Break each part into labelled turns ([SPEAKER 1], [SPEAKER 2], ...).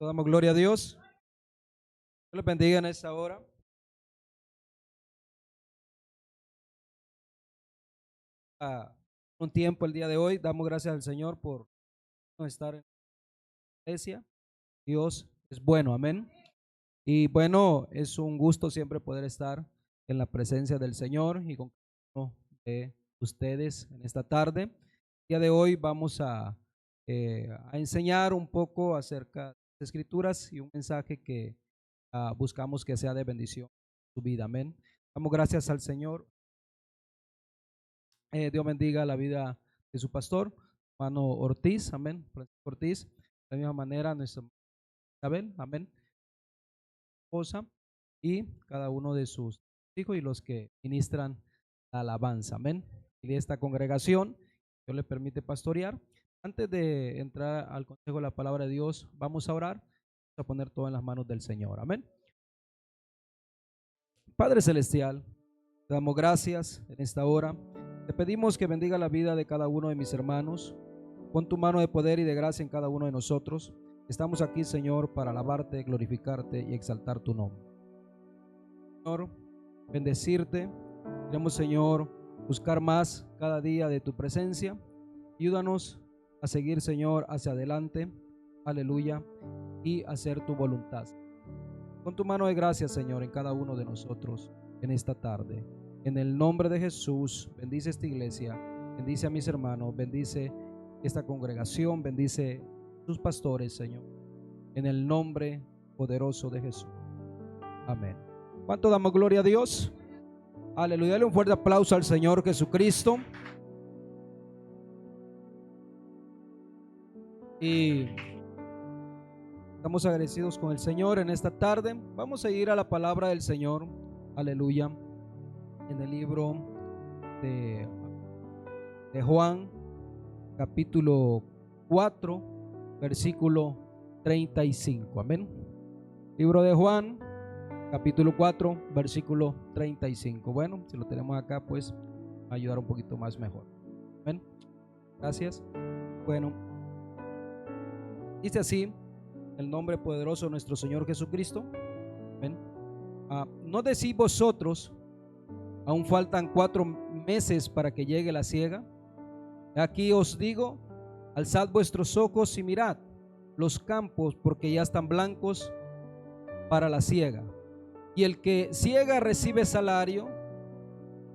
[SPEAKER 1] Damos gloria a Dios. Dios les bendiga en esta hora. Un tiempo el día de hoy. Damos gracias al Señor por estar en la iglesia. Dios es bueno, amén. Y bueno, es un gusto siempre poder estar en la presencia del Señor y con cada uno de ustedes en esta tarde. El día de hoy vamos a enseñar un poco acerca de las Escrituras y un mensaje que buscamos que sea de bendición en su vida, amén. Damos gracias al Señor. Dios bendiga la vida de su pastor, hermano Ortiz, amén. Francisco Ortiz, de la misma manera, nuestra Isabel, amén. Esposa y cada uno de sus hijos y los que ministran la alabanza, amén. Y de esta congregación, Dios le permite pastorear. Antes de entrar al consejo de la palabra de Dios, vamos a orar, vamos a poner todo en las manos del Señor, amén. Padre Celestial, te damos gracias en esta hora. Te pedimos que bendiga la vida de cada uno de mis hermanos. Pon tu mano de poder y de gracia en cada uno de nosotros. Estamos aquí, Señor, para alabarte, glorificarte y exaltar tu nombre. Señor, bendecirte. Queremos, Señor, buscar más cada día de tu presencia. Ayúdanos a seguir, Señor, hacia adelante. Aleluya. Y hacer tu voluntad. Pon tu mano de gracia, Señor, en cada uno de nosotros en esta tarde. En el nombre de Jesús, bendice esta iglesia, bendice a mis hermanos, bendice esta congregación, bendice a sus pastores, Señor. En el nombre poderoso de Jesús. Amén. ¿Cuánto damos gloria a Dios? Aleluya. Dale un fuerte aplauso al Señor Jesucristo. Y estamos agradecidos con el Señor en esta tarde. Vamos a ir a la palabra del Señor. Aleluya. En el libro de Juan, capítulo 4, versículo 35. Amén. Libro de Juan, capítulo 4, versículo 35. Bueno, si lo tenemos acá, pues va a ayudar un poquito más mejor. Amén. Gracias. Bueno, dice así el nombre poderoso de nuestro Señor Jesucristo. Amén. ¿No decís vosotros, aún faltan 4 meses para que llegue la siega? Aquí os digo, alzad vuestros ojos y mirad los campos, porque ya están blancos para la siega. Y el que siega recibe salario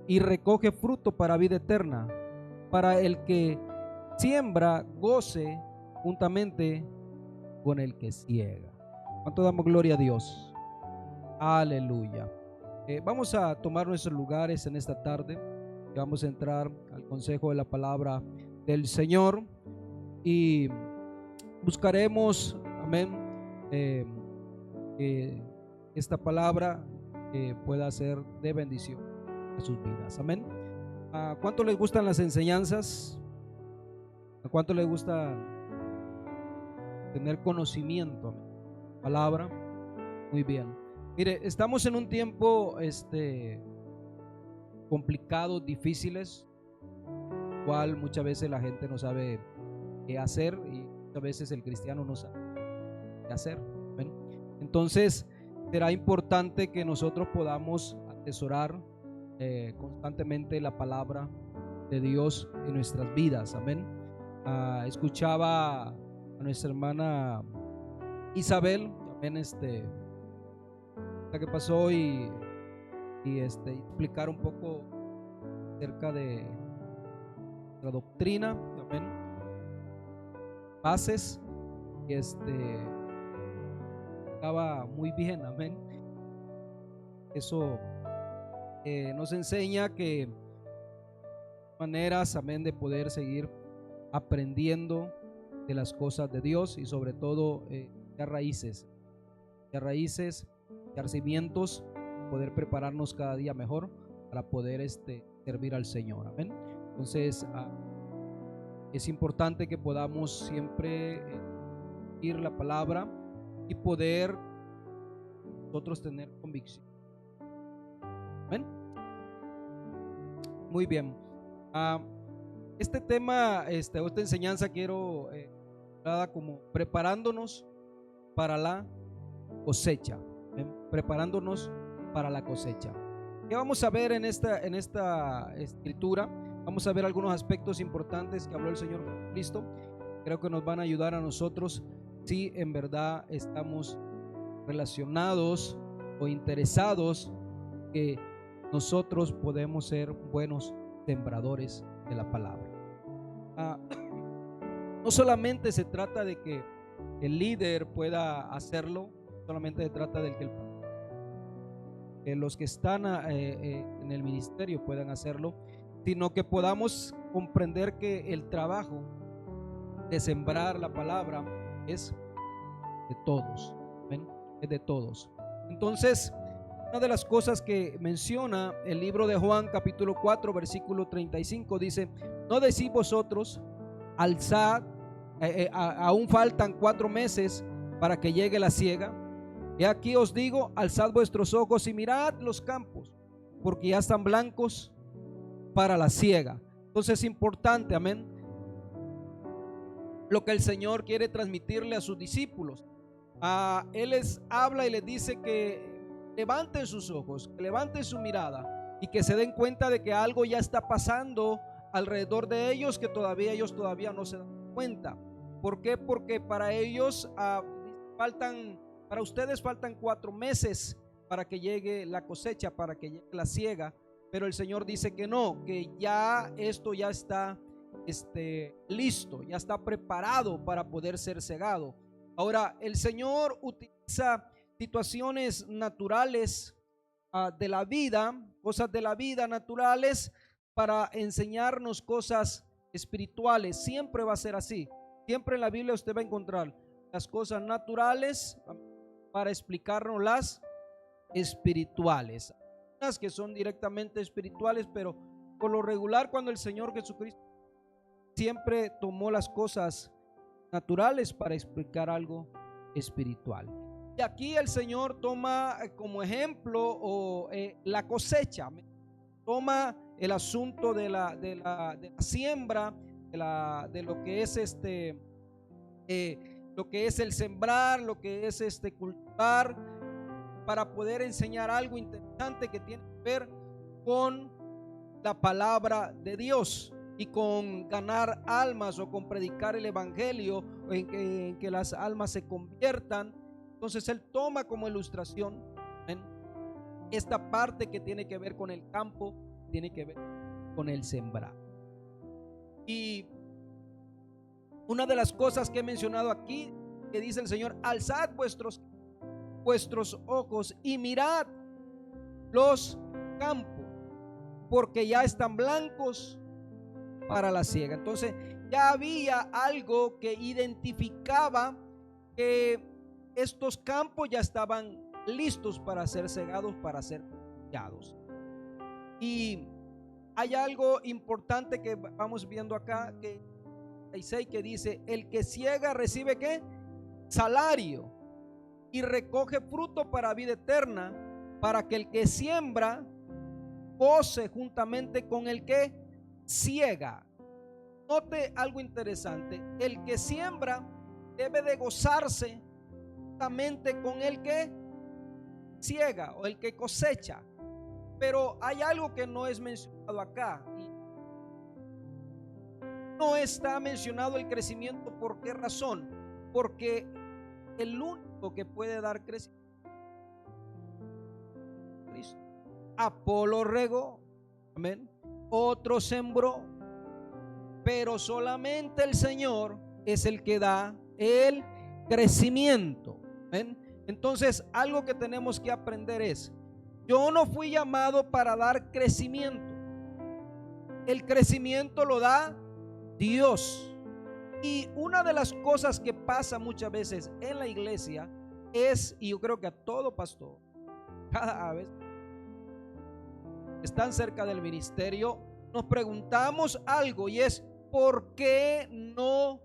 [SPEAKER 1] y recoge fruto para vida eterna, para el que siembra goce juntamente con el que siega. ¿Cuánto damos gloria a Dios? Aleluya. Vamos a tomar nuestros lugares en esta tarde y vamos a entrar al consejo de la palabra del Señor y buscaremos, amén, esta palabra pueda ser de bendición a sus vidas, amén. ¿A cuánto les gustan las enseñanzas? ¿A cuánto les gusta tener conocimiento? Palabra, muy bien. Mire, estamos en un tiempo complicado, difíciles, cual muchas veces la gente no sabe qué hacer y muchas veces el cristiano no sabe qué hacer. ¿Ven? Entonces será importante que nosotros podamos atesorar constantemente la palabra de Dios en nuestras vidas. Amén. Escuchaba a nuestra hermana Isabel, amén, que pasó y explicar un poco acerca de la doctrina, amén, bases, y estaba muy bien, amén. Eso nos enseña que maneras, amén, de poder seguir aprendiendo de las cosas de Dios y sobre todo de raíces, de cimientos, poder prepararnos cada día mejor para poder servir al Señor, amén. Entonces es importante que podamos siempre ir la palabra y poder nosotros tener convicción Amén. Muy bien. Este tema, esta enseñanza quiero como preparándonos para la cosecha. Amén. Preparándonos para la cosecha. ¿Qué vamos a ver en esta escritura? Vamos a ver algunos aspectos importantes que habló el Señor Jesucristo. Creo que nos van a ayudar a nosotros si en verdad estamos relacionados o interesados que nosotros podemos ser buenos sembradores de la palabra. No solamente se trata de que el líder pueda hacerlo, solamente se trata de que los que están en el ministerio puedan hacerlo, sino que podamos comprender que el trabajo de sembrar la palabra es de todos. ¿Ven? Es de todos. Entonces, una de las cosas que menciona el libro de Juan capítulo 4 versículo 35 dice: no decís vosotros, alzad, aún faltan 4 meses para que llegue la siega. Y aquí os digo, alzad vuestros ojos y mirad los campos, porque ya están blancos para la siega. Entonces es importante, amén, lo que el Señor quiere transmitirle a sus discípulos. Él les habla y les dice que levanten sus ojos, que levanten su mirada y que se den cuenta de que algo ya está pasando alrededor de ellos, que ellos todavía no se dan cuenta. ¿Por qué? Porque para ellos para ustedes faltan 4 meses para que llegue la cosecha, para que llegue la siega, pero el Señor dice que no, que ya esto ya está listo, ya está preparado para poder ser segado. Ahora, el Señor utiliza situaciones naturales de la vida, cosas de la vida naturales, para enseñarnos cosas espirituales. Siempre va a ser así. Siempre en la Biblia usted va a encontrar las cosas naturales para explicarnos las espirituales. Unas que son directamente espirituales, pero por lo regular cuando el Señor Jesucristo siempre tomó las cosas naturales para explicar algo espiritual. Y aquí el Señor toma como ejemplo la cosecha. Toma el asunto de la siembra, de lo que es lo que es el sembrar, lo que es cultivar, para poder enseñar algo interesante que tiene que ver con la palabra de Dios y con ganar almas, o con predicar el evangelio, en que las almas se conviertan. Entonces él toma como ilustración esta parte que tiene que ver con el campo, tiene que ver con el sembrar. Y una de las cosas que he mencionado aquí, que dice el Señor: alzad vuestros ojos y mirad los campos, porque ya están blancos para la siega. Entonces ya había algo que identificaba que estos campos ya estaban listos para ser segados, para ser cosechados. Y hay algo importante que vamos viendo acá, que dice: el que siega recibe ¿qué? Salario, y recoge fruto para vida eterna, para que el que siembra goce juntamente con el que siega. Note algo interesante: el que siembra debe de gozarse juntamente con el que siega o el que cosecha. Pero hay algo que no es mencionado acá, y no está mencionado el crecimiento. ¿Por qué razón? Porque el único que puede dar crecimiento es Cristo. Apolo regó, amén, otro sembró, pero solamente el Señor es el que da el crecimiento. ¿Ven? Entonces, algo que tenemos que aprender es: yo no fui llamado para dar crecimiento. El crecimiento lo da Dios. Y una de las cosas que pasa muchas veces en la iglesia es, y yo creo que a todo pastor, cada vez están cerca del ministerio, nos preguntamos algo, y es: ¿por qué no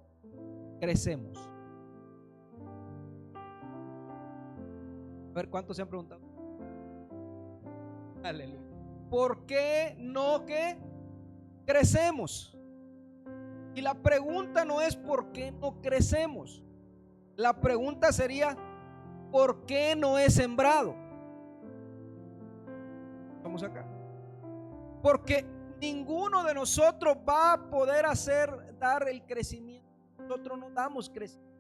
[SPEAKER 1] crecemos? A ver, ¿cuántos se han preguntado? Aleluya. ¿por qué no que crecemos? Y la pregunta no es ¿por qué no crecemos? La pregunta sería ¿por qué no he sembrado? Vamos acá. Porque ninguno de nosotros va a poder dar el crecimiento. Nosotros no damos crecimiento.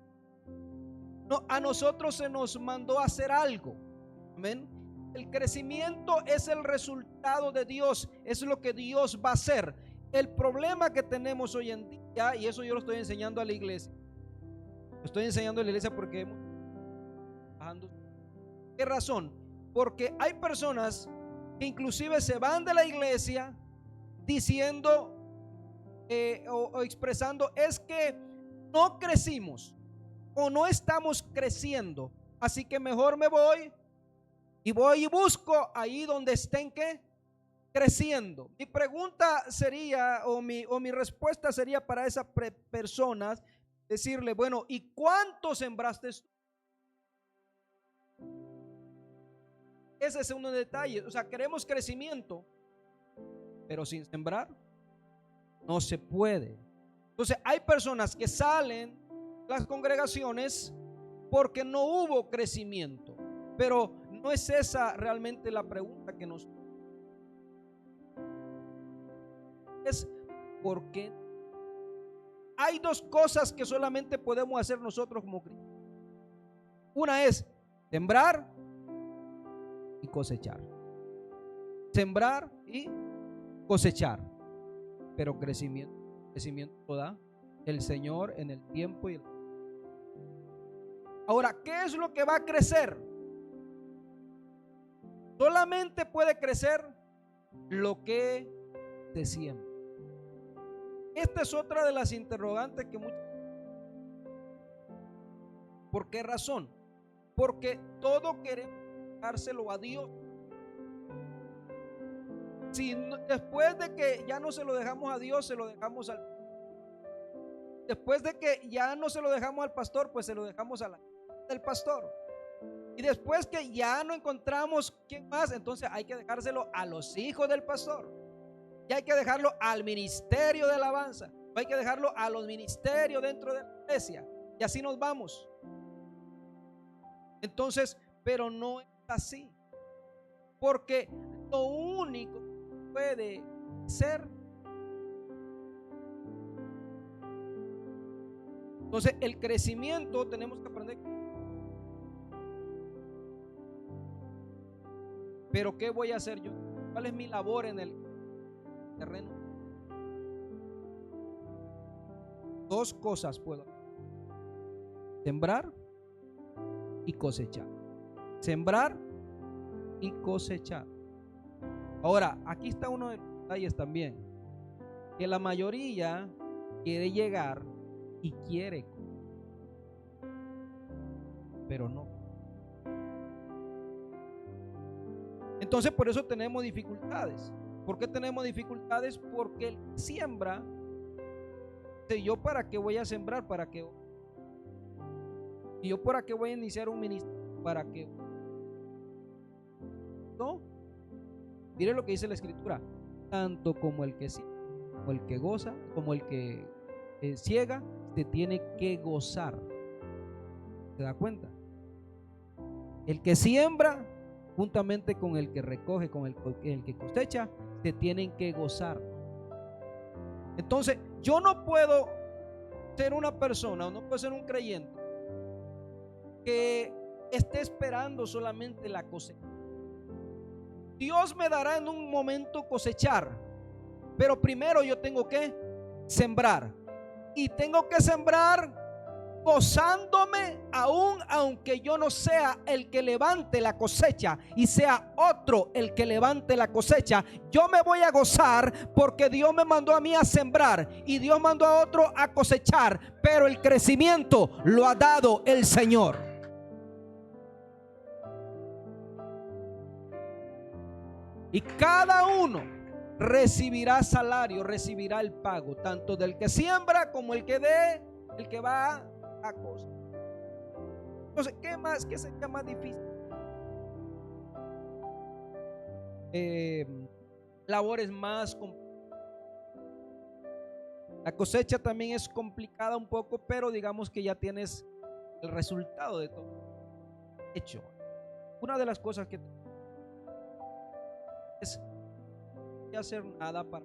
[SPEAKER 1] No, a nosotros se nos mandó a hacer algo. Amén. El crecimiento es el resultado de Dios, es lo que Dios va a hacer. El problema que tenemos hoy en día, y eso yo lo estoy enseñando a la iglesia. Lo estoy enseñando a la iglesia porque hemos trabajando. ¿Qué razón? Porque hay personas que inclusive se van de la iglesia diciendo o expresando es que no crecimos o no estamos creciendo, así que mejor me voy y busco ahí donde estén que creciendo. Mi pregunta sería o mi respuesta sería para esas personas decirle, bueno, ¿y cuánto sembraste tú? Ese es uno de los detalles. O sea, queremos crecimiento, pero sin sembrar no se puede. Entonces hay personas que salen de las congregaciones porque no hubo crecimiento, pero no es esa realmente la pregunta que nos es ¿por qué? Hay dos cosas que solamente podemos hacer nosotros como cristianos. Una es sembrar y cosechar. Sembrar y cosechar. Pero crecimiento lo da el Señor en el tiempo y el... Ahora, ¿qué es lo que va a crecer? Solamente puede crecer lo que se siembra. Esta es otra de las interrogantes que muchos... ¿Por qué razón? Porque todo queremos dárselo a Dios. Si después de que ya no se lo dejamos a Dios, se lo dejamos al... Después de que ya no se lo dejamos al pastor, pues se lo dejamos a del pastor. Y después que ya no encontramos quién más, entonces hay que dejárselo a los hijos del pastor. Y hay que dejarlo al ministerio de alabanza. Hay que dejarlo a los ministerios dentro de la iglesia. Y así nos vamos. Entonces, pero no es así. Porque lo único que puede ser. Entonces, el crecimiento tenemos que aprender. Pero ¿qué voy a hacer yo? ¿Cuál es mi labor en el terreno? Dos cosas puedo hacer: sembrar y cosechar. Sembrar y cosechar. Ahora, aquí está uno de los detalles también, que la mayoría quiere llegar y quiere, pero no. Entonces por eso tenemos dificultades. ¿Por qué tenemos dificultades? Porque el que siembra, yo para qué voy a sembrar, para qué, y yo para qué voy a iniciar un ministerio, para qué. No, mire lo que dice la escritura: tanto como el que siembra, como el que goza, como el que ciega, se tiene que gozar. ¿Se da cuenta? El que siembra juntamente con el que recoge, con el que cosecha, se tienen que gozar. Entonces, yo no puedo ser una persona, o no puedo ser un creyente que esté esperando solamente la cosecha. Dios me dará en un momento cosechar, pero primero yo tengo que sembrar. Y tengo que sembrar gozándome, aún aunque yo no sea el que levante la cosecha y sea otro el que levante la cosecha. Yo me voy a gozar porque Dios me mandó a mí a sembrar y Dios mandó a otro a cosechar, pero el crecimiento lo ha dado el Señor. Y cada uno recibirá salario, recibirá el pago, tanto del que siembra como el que va a cosechar. Entonces, ¿qué sería más difícil? labores más complicadas. La cosecha también es complicada un poco, pero digamos que ya tienes el resultado de todo hecho. Una de las cosas que es no hacer nada para,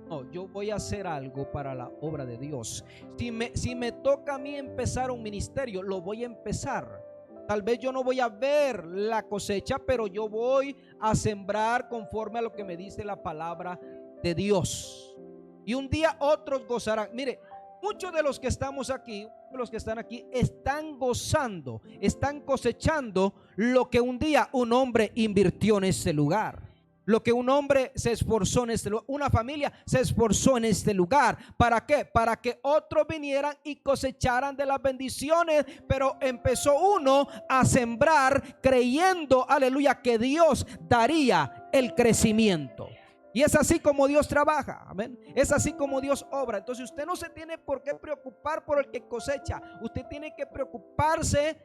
[SPEAKER 1] no, yo voy a hacer algo para la obra de Dios. Si me toca a mí empezar un ministerio, lo voy a empezar. Tal vez yo no voy a ver la cosecha, pero yo voy a sembrar conforme a lo que me dice la palabra de Dios. Y un día otros gozarán. Mire, muchos de los que estamos aquí, los que están aquí, están gozando, están cosechando lo que un día un hombre invirtió en este lugar. Lo que un hombre se esforzó en este lugar, una familia se esforzó en este lugar. ¿Para qué? Para que otros vinieran y cosecharan de las bendiciones. Pero empezó uno a sembrar creyendo, aleluya, que Dios daría el crecimiento. Y es así como Dios trabaja, amén. Es así como Dios obra. Entonces usted no se tiene por qué preocupar por el que cosecha. Usted tiene que preocuparse,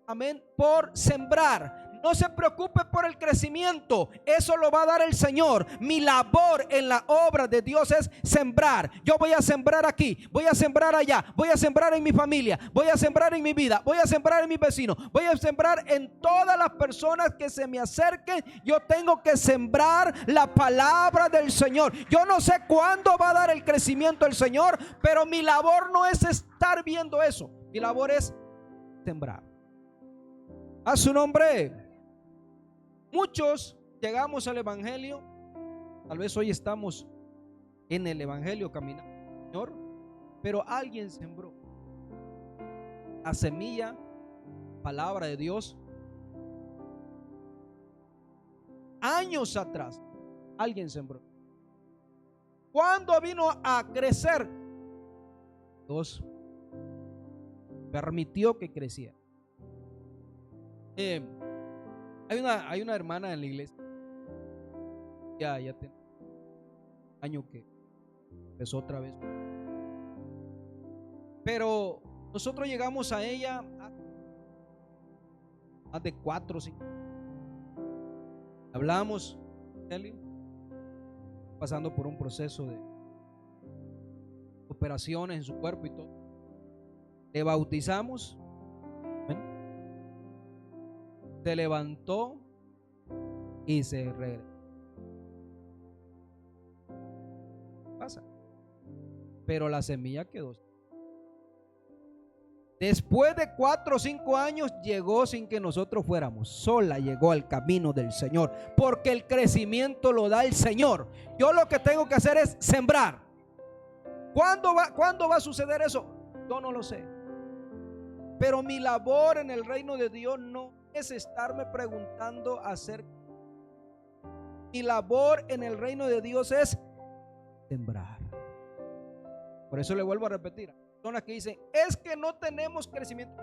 [SPEAKER 1] amén, por sembrar. No se preocupe por el crecimiento, eso lo va a dar el Señor. Mi labor en la obra de Dios es sembrar. Yo voy a sembrar aquí, voy a sembrar allá, voy a sembrar en mi familia, voy a sembrar en mi vida, voy a sembrar en mis vecinos, voy a sembrar en todas las personas que se me acerquen. Yo tengo que sembrar la palabra del Señor. Yo no sé cuándo va a dar el crecimiento el Señor, pero mi labor no es estar viendo eso. Mi labor es sembrar. A su nombre. Muchos llegamos al evangelio, tal vez hoy estamos en el evangelio caminando, Señor, pero alguien sembró la semilla, palabra de Dios, años atrás. Alguien sembró. Cuando vino a crecer, Dios permitió que creciera. Hay una hermana en la iglesia, ya tiene un año que empezó otra vez, pero nosotros llegamos a ella más de 4 o 5. Hablamos, pasando por un proceso de operaciones en su cuerpo y todo. Le bautizamos. Se levantó y se regresó. Pasa. Pero la semilla quedó. Después de 4 o 5 años llegó sin que nosotros fuéramos. Sola llegó al camino del Señor. Porque el crecimiento lo da el Señor. Yo lo que tengo que hacer es sembrar. ¿Cuándo va a suceder eso? Yo no lo sé. Pero mi labor en el reino de Dios no es estarme preguntando acerca. Mi labor en el reino de Dios es sembrar. Por eso le vuelvo a repetir. Personas que dicen, es que no tenemos crecimiento.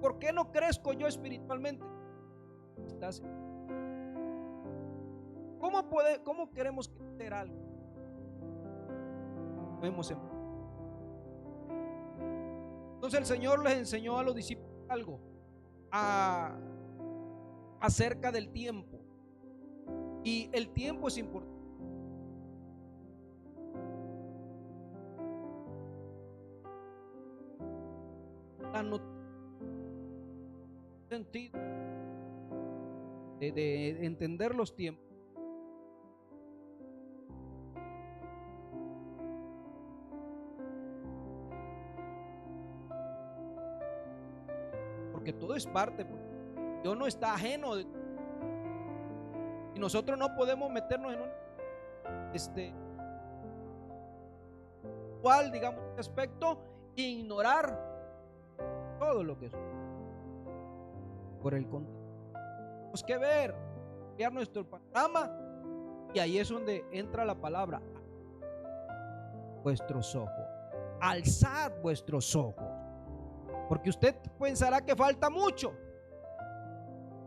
[SPEAKER 1] ¿Por qué no crezco yo espiritualmente? ¿Cómo queremos crecer algo? Vemos en. Entonces el Señor les enseñó a los discípulos algo acerca del tiempo. Y el tiempo es importante. La sentido de entender los tiempos. Porque todo es parte. Dios no está ajeno de, y nosotros no podemos meternos en un cual, digamos, aspecto e ignorar todo lo que es. Por el contrario, tenemos que ver nuestro panorama, y ahí es donde entra la palabra: vuestros ojos, alzad vuestros ojos. Porque usted pensará que falta mucho,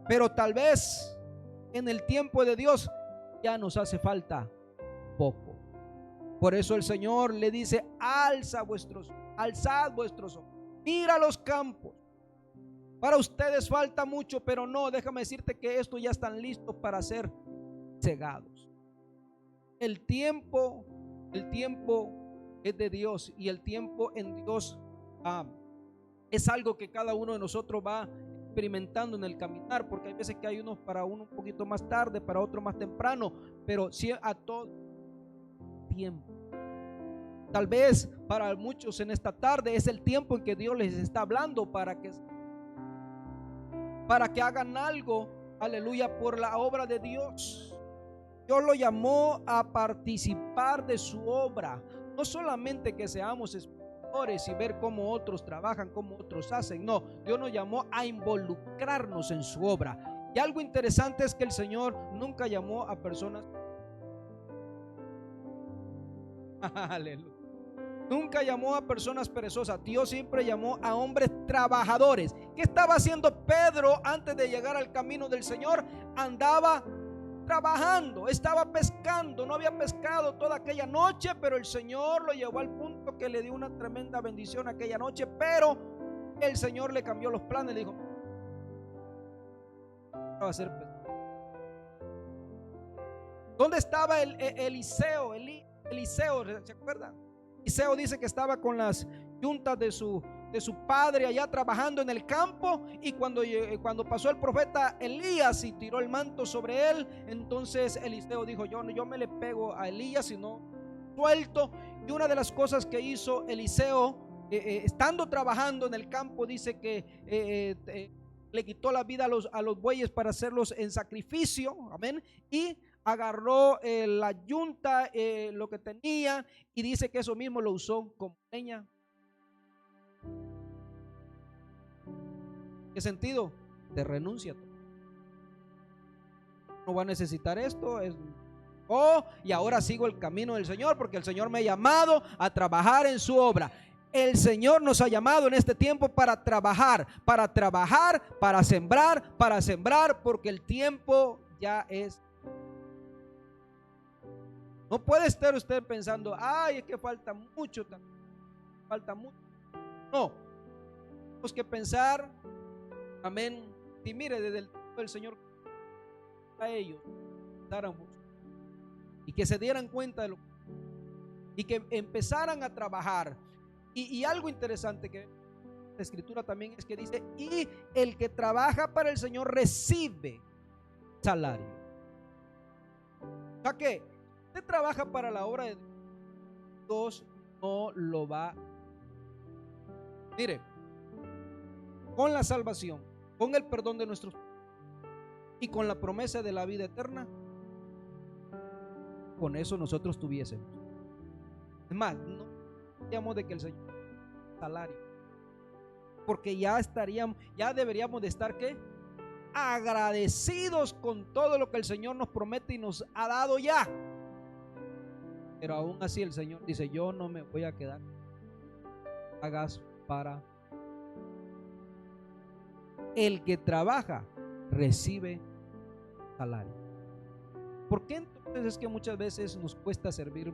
[SPEAKER 1] pero tal vez en el tiempo de Dios ya nos hace falta poco. Por eso el Señor le dice: alzad vuestros ojos, mira los campos, Para ustedes falta mucho, pero no, déjame decirte que estos ya están listos para ser cegados. El tiempo es de Dios, y el tiempo en Dios es algo que cada uno de nosotros va experimentando en el caminar, porque hay veces que hay unos para uno un poquito más tarde, para otro más temprano, pero sí a todo tiempo. Tal vez para muchos en esta tarde es el tiempo en que Dios les está hablando para que hagan algo, aleluya, por la obra de Dios. Dios lo llamó a participar de su obra, no solamente que seamos espectadores y ver cómo otros trabajan, cómo otros hacen. No, Dios nos llamó a involucrarnos en su obra. Y algo interesante es que el Señor nunca llamó a personas aleluya, nunca llamó a personas perezosas. Dios siempre llamó a hombres trabajadores. ¿Qué estaba haciendo Pedro antes de llegar al camino del Señor? Andaba trabajando, estaba pescando. No había pescado toda aquella noche, pero el Señor lo llevó al punto que le dio una tremenda bendición aquella noche. Pero el Señor le cambió los planes, le dijo: va a ser pescado. ¿Dónde estaba Eliseo? Eliseo, ¿se acuerdan? Eliseo dice que estaba con las yuntas de su padre allá trabajando en el campo, y cuando pasó el profeta Elías y tiró el manto sobre él, entonces Eliseo dijo: yo me le pego a Elías y no suelto. Y una de las cosas que hizo Eliseo, estando trabajando en el campo, dice que le quitó la vida a los bueyes para hacerlos en sacrificio, amén, y agarró la yunta, lo que tenía, y dice que eso mismo lo usó como leña. ¿Qué sentido? De renuncia. No va a necesitar esto, y ahora sigo el camino del Señor, porque el Señor me ha llamado a trabajar en su obra. El Señor nos ha llamado en este tiempo para trabajar, para sembrar, porque el tiempo ya es. No puede estar usted pensando: ay, es que falta mucho. No, tenemos que pensar, amén. Y mire, desde el tiempo del Señor a ellos y que se dieran cuenta de lo y que empezaran a trabajar. Y algo interesante que la escritura también es que dice: y el que trabaja para el Señor recibe salario. O sea que usted trabaja para la obra de Dios, no lo va. Mire, con la salvación, con el perdón de nuestros y con la promesa de la vida eterna, con eso nosotros tuviésemos. Es más, no deberíamos de que el Señor salario, porque ya deberíamos de estar ¿qué? Agradecidos con todo lo que el Señor nos promete y nos ha dado ya. Pero aún así el Señor dice: yo no me voy a quedar. Hagas para el que trabaja recibe salario. ¿Por qué entonces es que muchas veces nos cuesta servir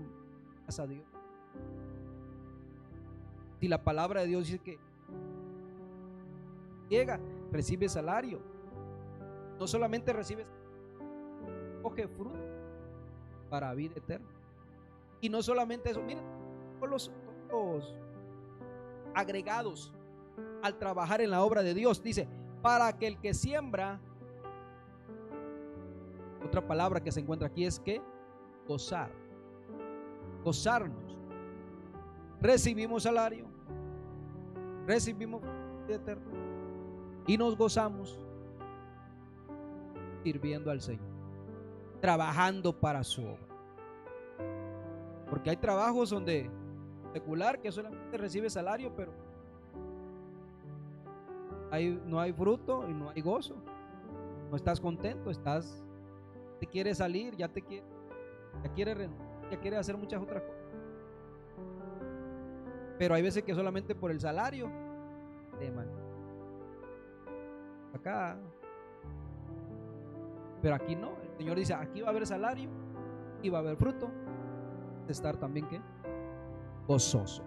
[SPEAKER 1] más a Dios? Si la palabra de Dios dice que llega, recibe salario. No solamente recibe, coge fruto para vida eterna. Y no solamente eso, miren, todos los agregados al trabajar en la obra de Dios, dice: para que el que siembra. Otra palabra que se encuentra aquí es que gozarnos. Recibimos salario, recibimos vida eterna y nos gozamos sirviendo al Señor, trabajando para su obra. Porque hay trabajos donde secular que solamente recibe salario, pero no hay fruto y no hay gozo. No estás contento, te quieres salir, ya quieres hacer muchas otras cosas. Pero hay veces que solamente por el salario te mandan acá. Pero aquí no, el Señor dice: aquí va a haber salario y va a haber fruto. Estar también ¿qué? Gozoso.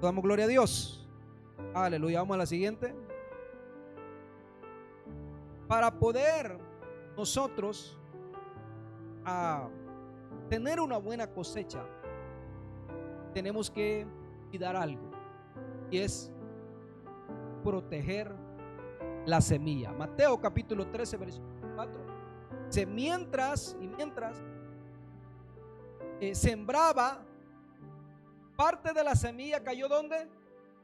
[SPEAKER 1] Damos gloria a Dios. Aleluya. Vamos a la siguiente. para poder nosotros tener una buena cosecha, tenemos que cuidar algo, y es proteger la semilla. Mateo capítulo 13 versículo 4 dice: mientras sembraba, parte de la semilla cayó ¿dónde?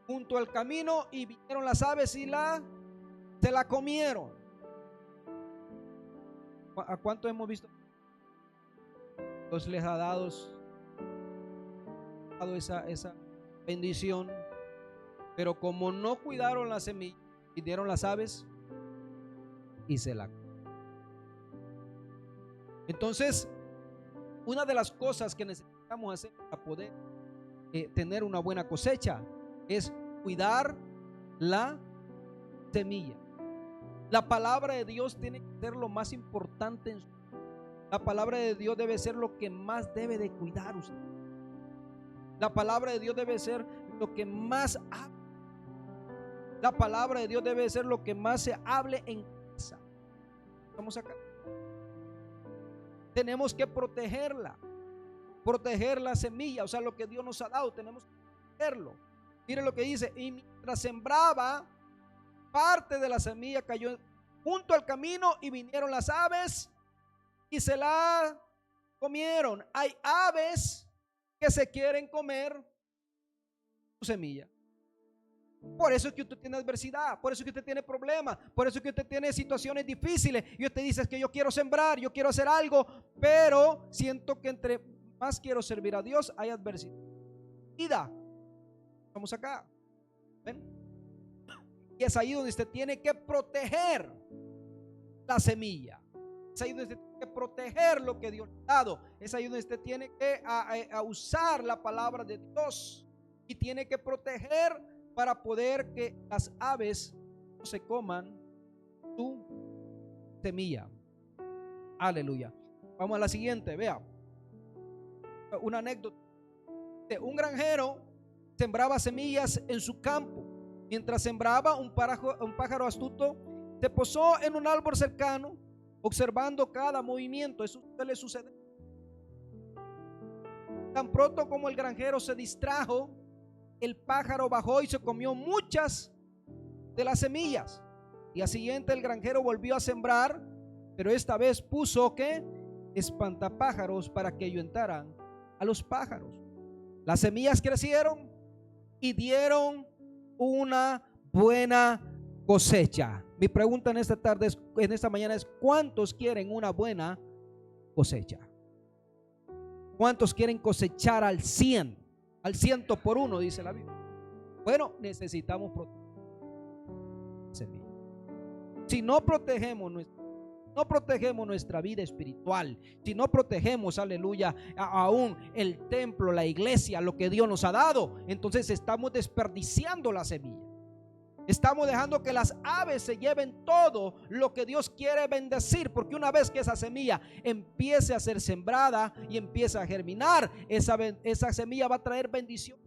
[SPEAKER 1] Junto al camino, y vinieron las aves y se la comieron. ¿A cuánto hemos visto? Dios les ha dado esa bendición, pero como no cuidaron la semilla, vinieron las aves y se la comieron. Entonces, una de las cosas que necesitamos hacer para poder tener una buena cosecha es cuidar la semilla. La palabra de Dios tiene que ser lo más importante en su vida. La palabra de Dios debe ser lo que más debe de cuidar usted. La palabra de Dios debe ser lo que más hable. La palabra de Dios debe ser lo que más se hable en casa. Estamos acá. Tenemos que proteger la semilla, o sea, lo que Dios nos ha dado, tenemos que protegerlo. Mire lo que dice: y mientras sembraba, parte de la semilla cayó junto al camino, y vinieron las aves y se la comieron. Hay aves que se quieren comer su semilla. Por eso es que usted tiene adversidad, por eso es que usted tiene problemas, por eso es que usted tiene situaciones difíciles, y usted dice: es que yo quiero sembrar, yo quiero hacer algo, pero siento que entre más quiero servir a Dios, hay adversidad. Vamos acá. ¿Ven? Y es ahí donde usted tiene que proteger la semilla. Es ahí donde usted tiene que proteger lo que Dios le ha dado. Es ahí donde usted tiene que usar la palabra de Dios, y tiene que proteger para poder que las aves no se coman tu semilla. Aleluya. Vamos a la siguiente, vea. Una anécdota. Un granjero sembraba semillas en su campo. Mientras sembraba, un pájaro astuto se posó en un árbol cercano, observando cada movimiento. Eso suele suceder. Tan pronto como el granjero se distrajo, el pájaro bajó y se comió muchas de las semillas. Día siguiente el granjero volvió a sembrar, pero esta vez puso ¿qué? Espantapájaros para que ahuyentaran a los pájaros. Las semillas crecieron y dieron una buena cosecha. Mi pregunta en esta mañana es: ¿cuántos quieren una buena cosecha? ¿Cuántos quieren cosechar al 100? Al 100 por 1, dice la Biblia. Bueno, necesitamos proteger semilla. Si no protegemos nuestra vida espiritual, si no protegemos, aleluya, aún el templo, la iglesia, lo que Dios nos ha dado, entonces estamos desperdiciando la semilla. Estamos dejando que las aves se lleven todo lo que Dios quiere bendecir, porque una vez que esa semilla empiece a ser sembrada y empiece a germinar, esa semilla va a traer bendición.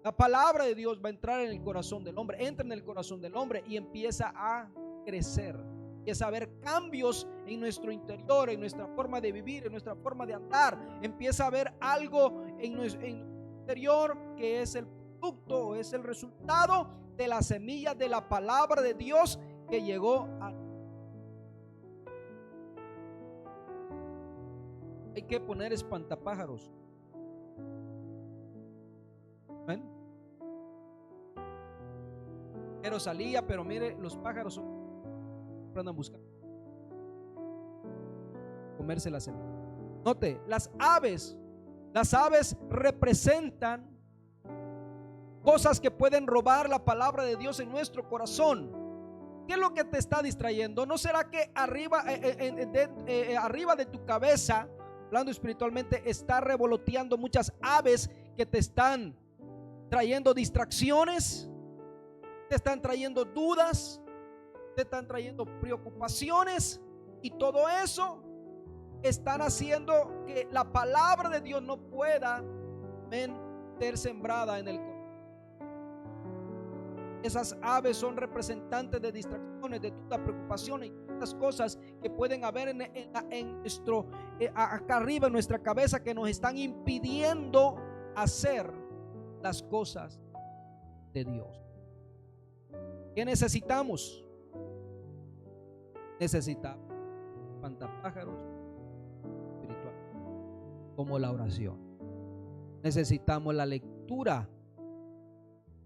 [SPEAKER 1] La palabra de Dios va a entrar en el corazón del hombre, entra en el corazón del hombre y empieza a crecer. Empieza a haber cambios en nuestro interior, en nuestra forma de vivir, en nuestra forma de andar. Empieza a haber algo en nuestro interior que es el producto, es el resultado de la semilla de la palabra de Dios que llegó a. Hay que poner espantapájaros. ¿Ven? Pero salía, pero mire, los pájaros andan buscando comerse la semilla. Note, las aves representan cosas que pueden robar la palabra de Dios en nuestro corazón. ¿Qué es lo que te está distrayendo? ¿No será que arriba de tu cabeza, hablando espiritualmente, está revoloteando muchas aves que te están trayendo distracciones, te están trayendo dudas, te están trayendo preocupaciones, y todo eso están haciendo que la palabra de Dios no pueda ser sembrada en el corazón? Esas aves son representantes de distracciones, de todas preocupaciones y tantas cosas que pueden haber en nuestro, acá arriba en nuestra cabeza, que nos están impidiendo hacer las cosas de Dios. ¿Qué necesitamos? Necesitamos espantapájaros espiritual, como la oración. Necesitamos la lectura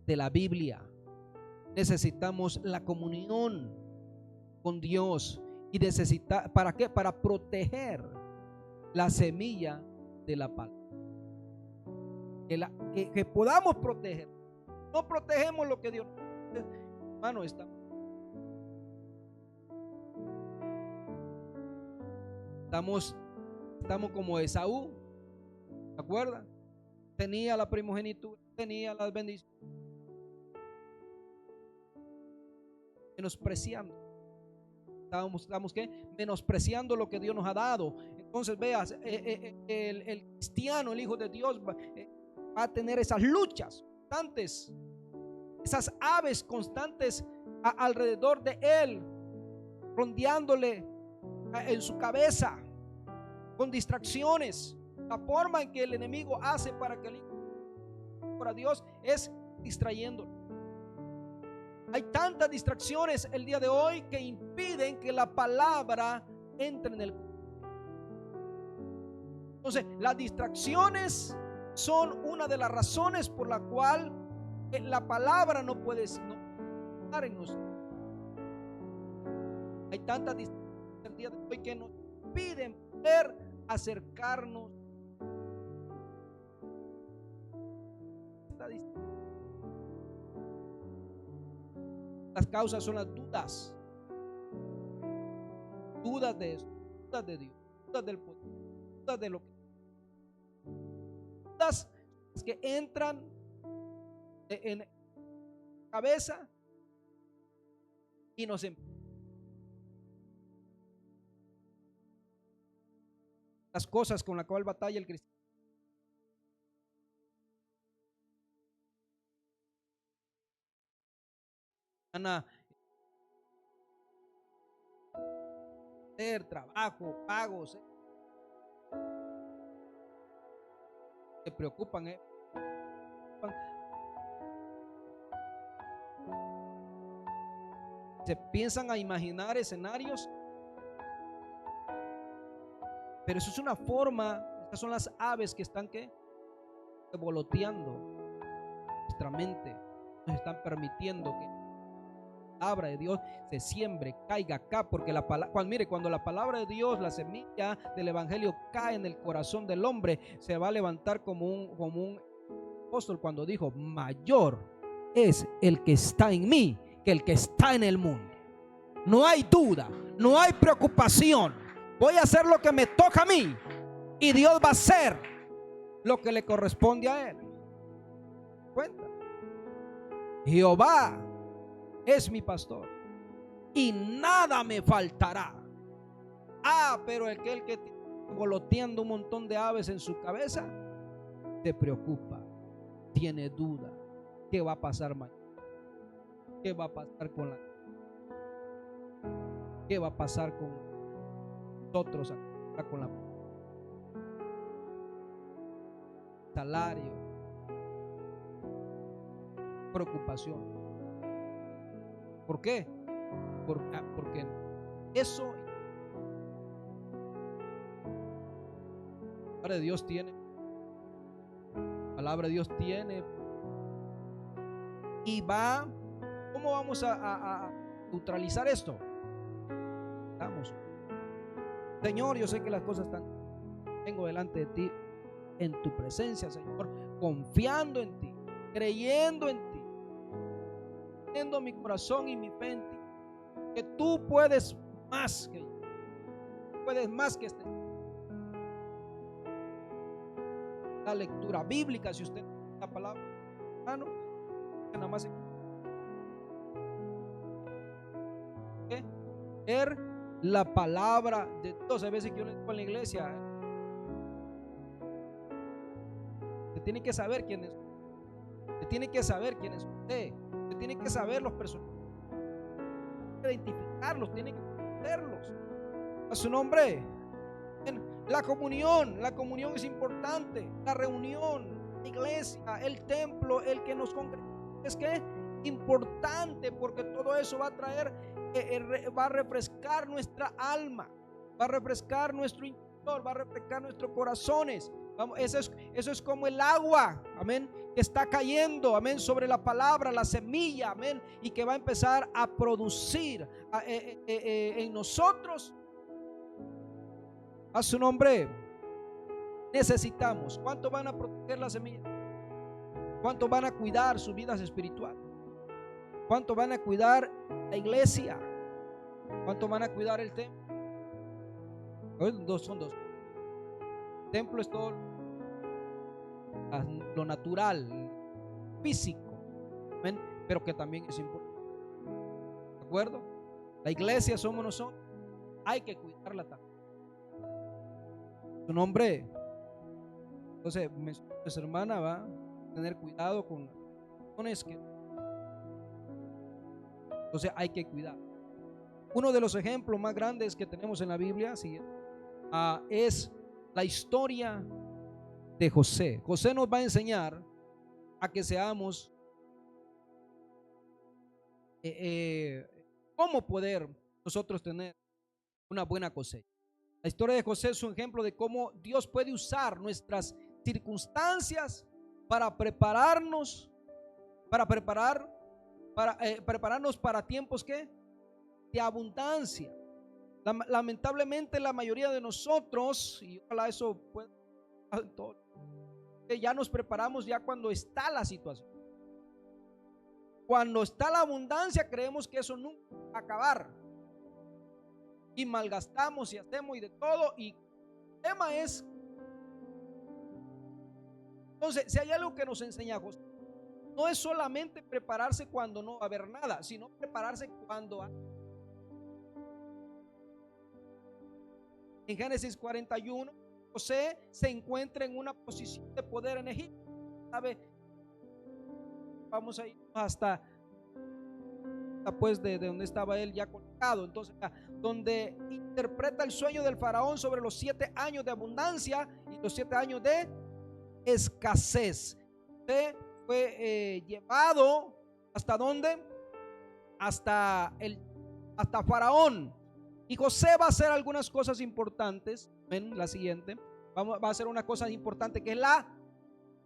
[SPEAKER 1] de la Biblia. Necesitamos la comunión con Dios. ¿Y para qué? Para proteger la semilla de la palabra. Que podamos proteger. No protegemos lo que Dios, hermano, estamos como Esaú, ¿se acuerdan? Tenía la primogenitura, tenía las bendiciones, menospreciando. Estamos ¿qué? Menospreciando lo que Dios nos ha dado. Entonces veas, el cristiano, el hijo de Dios, va a tener esas luchas constantes, esas aves constantes alrededor de él, rondeándole en su cabeza con distracciones. La forma en que el enemigo hace para que el hijo para Dios es distrayéndolo. Hay tantas distracciones el día de hoy que impiden que la palabra entre en el corazón. Entonces, las distracciones son una de las razones por la cual la palabra no puede estar en nosotros. Hay tantas distracciones el día de hoy que nos impiden poder acercarnos. Las causas son las dudas. Dudas de esto, dudas de Dios, dudas del poder, dudas de lo que. Dudas que entran en la cabeza y nos las cosas con las cuales batalla el cristiano. Trabajo, pagos, se preocupan, se piensan a imaginar escenarios, pero eso es una forma. Estas son las aves que están revoloteando nuestra mente, nos están permitiendo que la palabra de Dios se siembre, caiga acá, porque la palabra, cuando la palabra de Dios, la semilla del evangelio cae en el corazón del hombre, se va a levantar como un apóstol cuando dijo: mayor es el que está en mí que el que está en el mundo. No hay duda, no hay preocupación. Voy a hacer lo que me toca a mí y Dios va a hacer lo que le corresponde a él. Cuenta. Jehová es mi pastor y nada me faltará. Pero el que está voloteando un montón de aves en su cabeza, se preocupa, tiene duda. ¿Qué va a pasar mañana? ¿Qué va a pasar con la? ¿Qué va a pasar con nosotros acá, con la salario? Preocupación. ¿Por qué? Porque eso, la palabra de Dios tiene, y va. ¿Cómo vamos a neutralizar esto? Vamos, Señor, yo sé que las cosas están, vengo delante de ti en tu presencia, Señor, confiando en ti, creyendo en ti, poniendo mi corazón y mi fe en ti, que tú puedes más que yo, puedes más que la lectura bíblica. Si usted la palabra, hermano, nada más leer la palabra de Dios. A veces que yo le digo en la iglesia, usted tiene que saber quién es, usted tiene que saber quién es usted tiene que saber los personajes, identificarlos, tiene que conocerlos. A su nombre. La comunión es importante. La reunión, la iglesia, el templo, el que nos congregamos, es que importante, porque todo eso va a traer, va a refrescar nuestra alma, va a refrescar nuestro interior, va a refrescar nuestros corazones. Vamos, eso es como el agua, amén, que está cayendo, amén, sobre la palabra, la semilla, amén, y que va a empezar a producir en nosotros. A su nombre. Necesitamos. ¿Cuánto van a proteger la semilla? ¿Cuánto van a cuidar sus vidas espirituales? ¿Cuánto van a cuidar la iglesia? ¿Cuánto van a cuidar el templo? Son dos. El templo es todo lo natural, físico, ¿ven? Pero que también es importante. ¿De acuerdo? La iglesia somos nosotros. Hay que cuidarla también. Su nombre. Entonces, nuestra hermana va a tener cuidado con las que. Entonces, hay que cuidar. Uno de los ejemplos más grandes que tenemos en la Biblia es la historia de José. José nos va a enseñar a que seamos cómo poder nosotros tener una buena cosecha. La historia de José es un ejemplo de cómo Dios puede usar nuestras circunstancias para prepararnos, prepararnos para tiempos de abundancia. Lamentablemente la mayoría de nosotros, y ojalá eso pueda, ya nos preparamos ya cuando está la situación. Cuando está la abundancia creemos que eso nunca va a acabar. Y malgastamos y hacemos y de todo. Y el tema es, entonces, si hay algo que nos enseña José, no es solamente prepararse cuando no va a haber nada, sino prepararse cuando hay. En Génesis 41, José se encuentra en una posición de poder en Egipto. ¿Sabe? Vamos a ir hasta pues de donde estaba él ya colocado. Entonces, donde interpreta el sueño del faraón sobre los 7 años de abundancia y los 7 años de escasez. José fue llevado ¿hasta dónde? Hasta Faraón. Y José va a hacer algunas cosas importantes. Ven la siguiente. Va a hacer una cosa importante que es la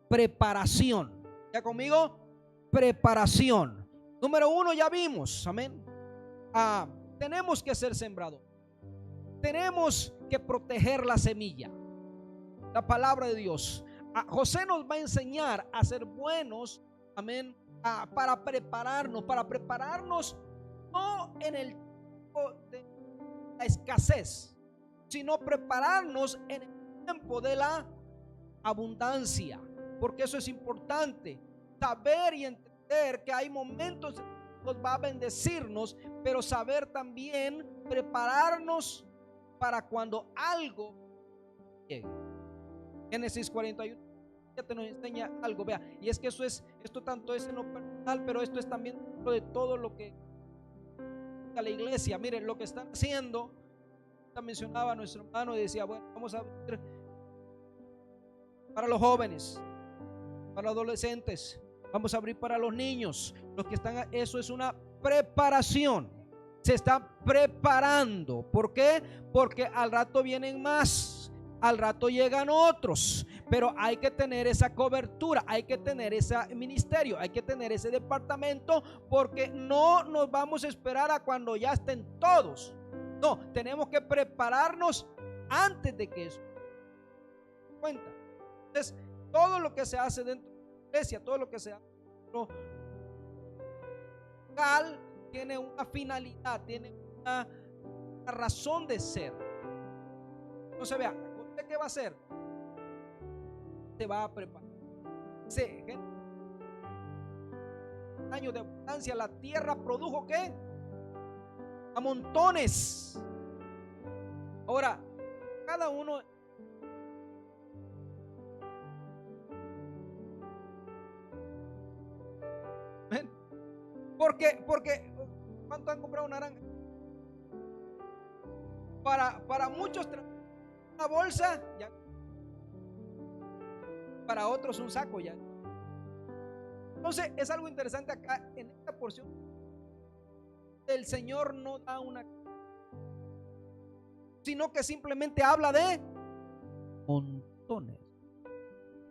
[SPEAKER 1] preparación. ¿Ya conmigo? Preparación. Número 1, ya vimos, amén. Tenemos que ser sembrados. Tenemos que proteger la semilla, la palabra de Dios. José nos va a enseñar a ser buenos, amén, para prepararnos no en el tiempo de la escasez, sino prepararnos en el tiempo de la abundancia, porque eso es importante, saber y entender que hay momentos que Dios va a bendecirnos, pero saber también prepararnos para cuando algo llegue. Génesis 41 te nos enseña algo, vea, y es que esto tanto es en lo personal, pero esto es también de todo lo que a la iglesia. Miren lo que están haciendo. Mencionaba a nuestro hermano y decía, bueno, vamos a ver para los jóvenes, para los adolescentes, vamos a abrir para los niños, los que están, eso es una preparación. Se está preparando. ¿Por qué? Porque al rato vienen más, al rato llegan otros, pero hay que tener esa cobertura, hay que tener ese ministerio, hay que tener ese departamento, porque no nos vamos a esperar a cuando ya estén todos. No, tenemos que prepararnos antes de que eso cuenta. Entonces, todo lo que se hace dentro de la iglesia, todo lo que se hace local, tiene una finalidad, tiene una razón de ser. Entonces, vea, ¿usted qué va a hacer? Se va a preparar. Años de abundancia, la tierra produjo ¿qué? A montones. Ahora, cada uno Porque ¿cuánto han comprado naranja? Para muchos una bolsa, ya. Para otros un saco, ya. Entonces es algo interesante acá en esta porción. El Señor no da una, sino que simplemente habla de montones,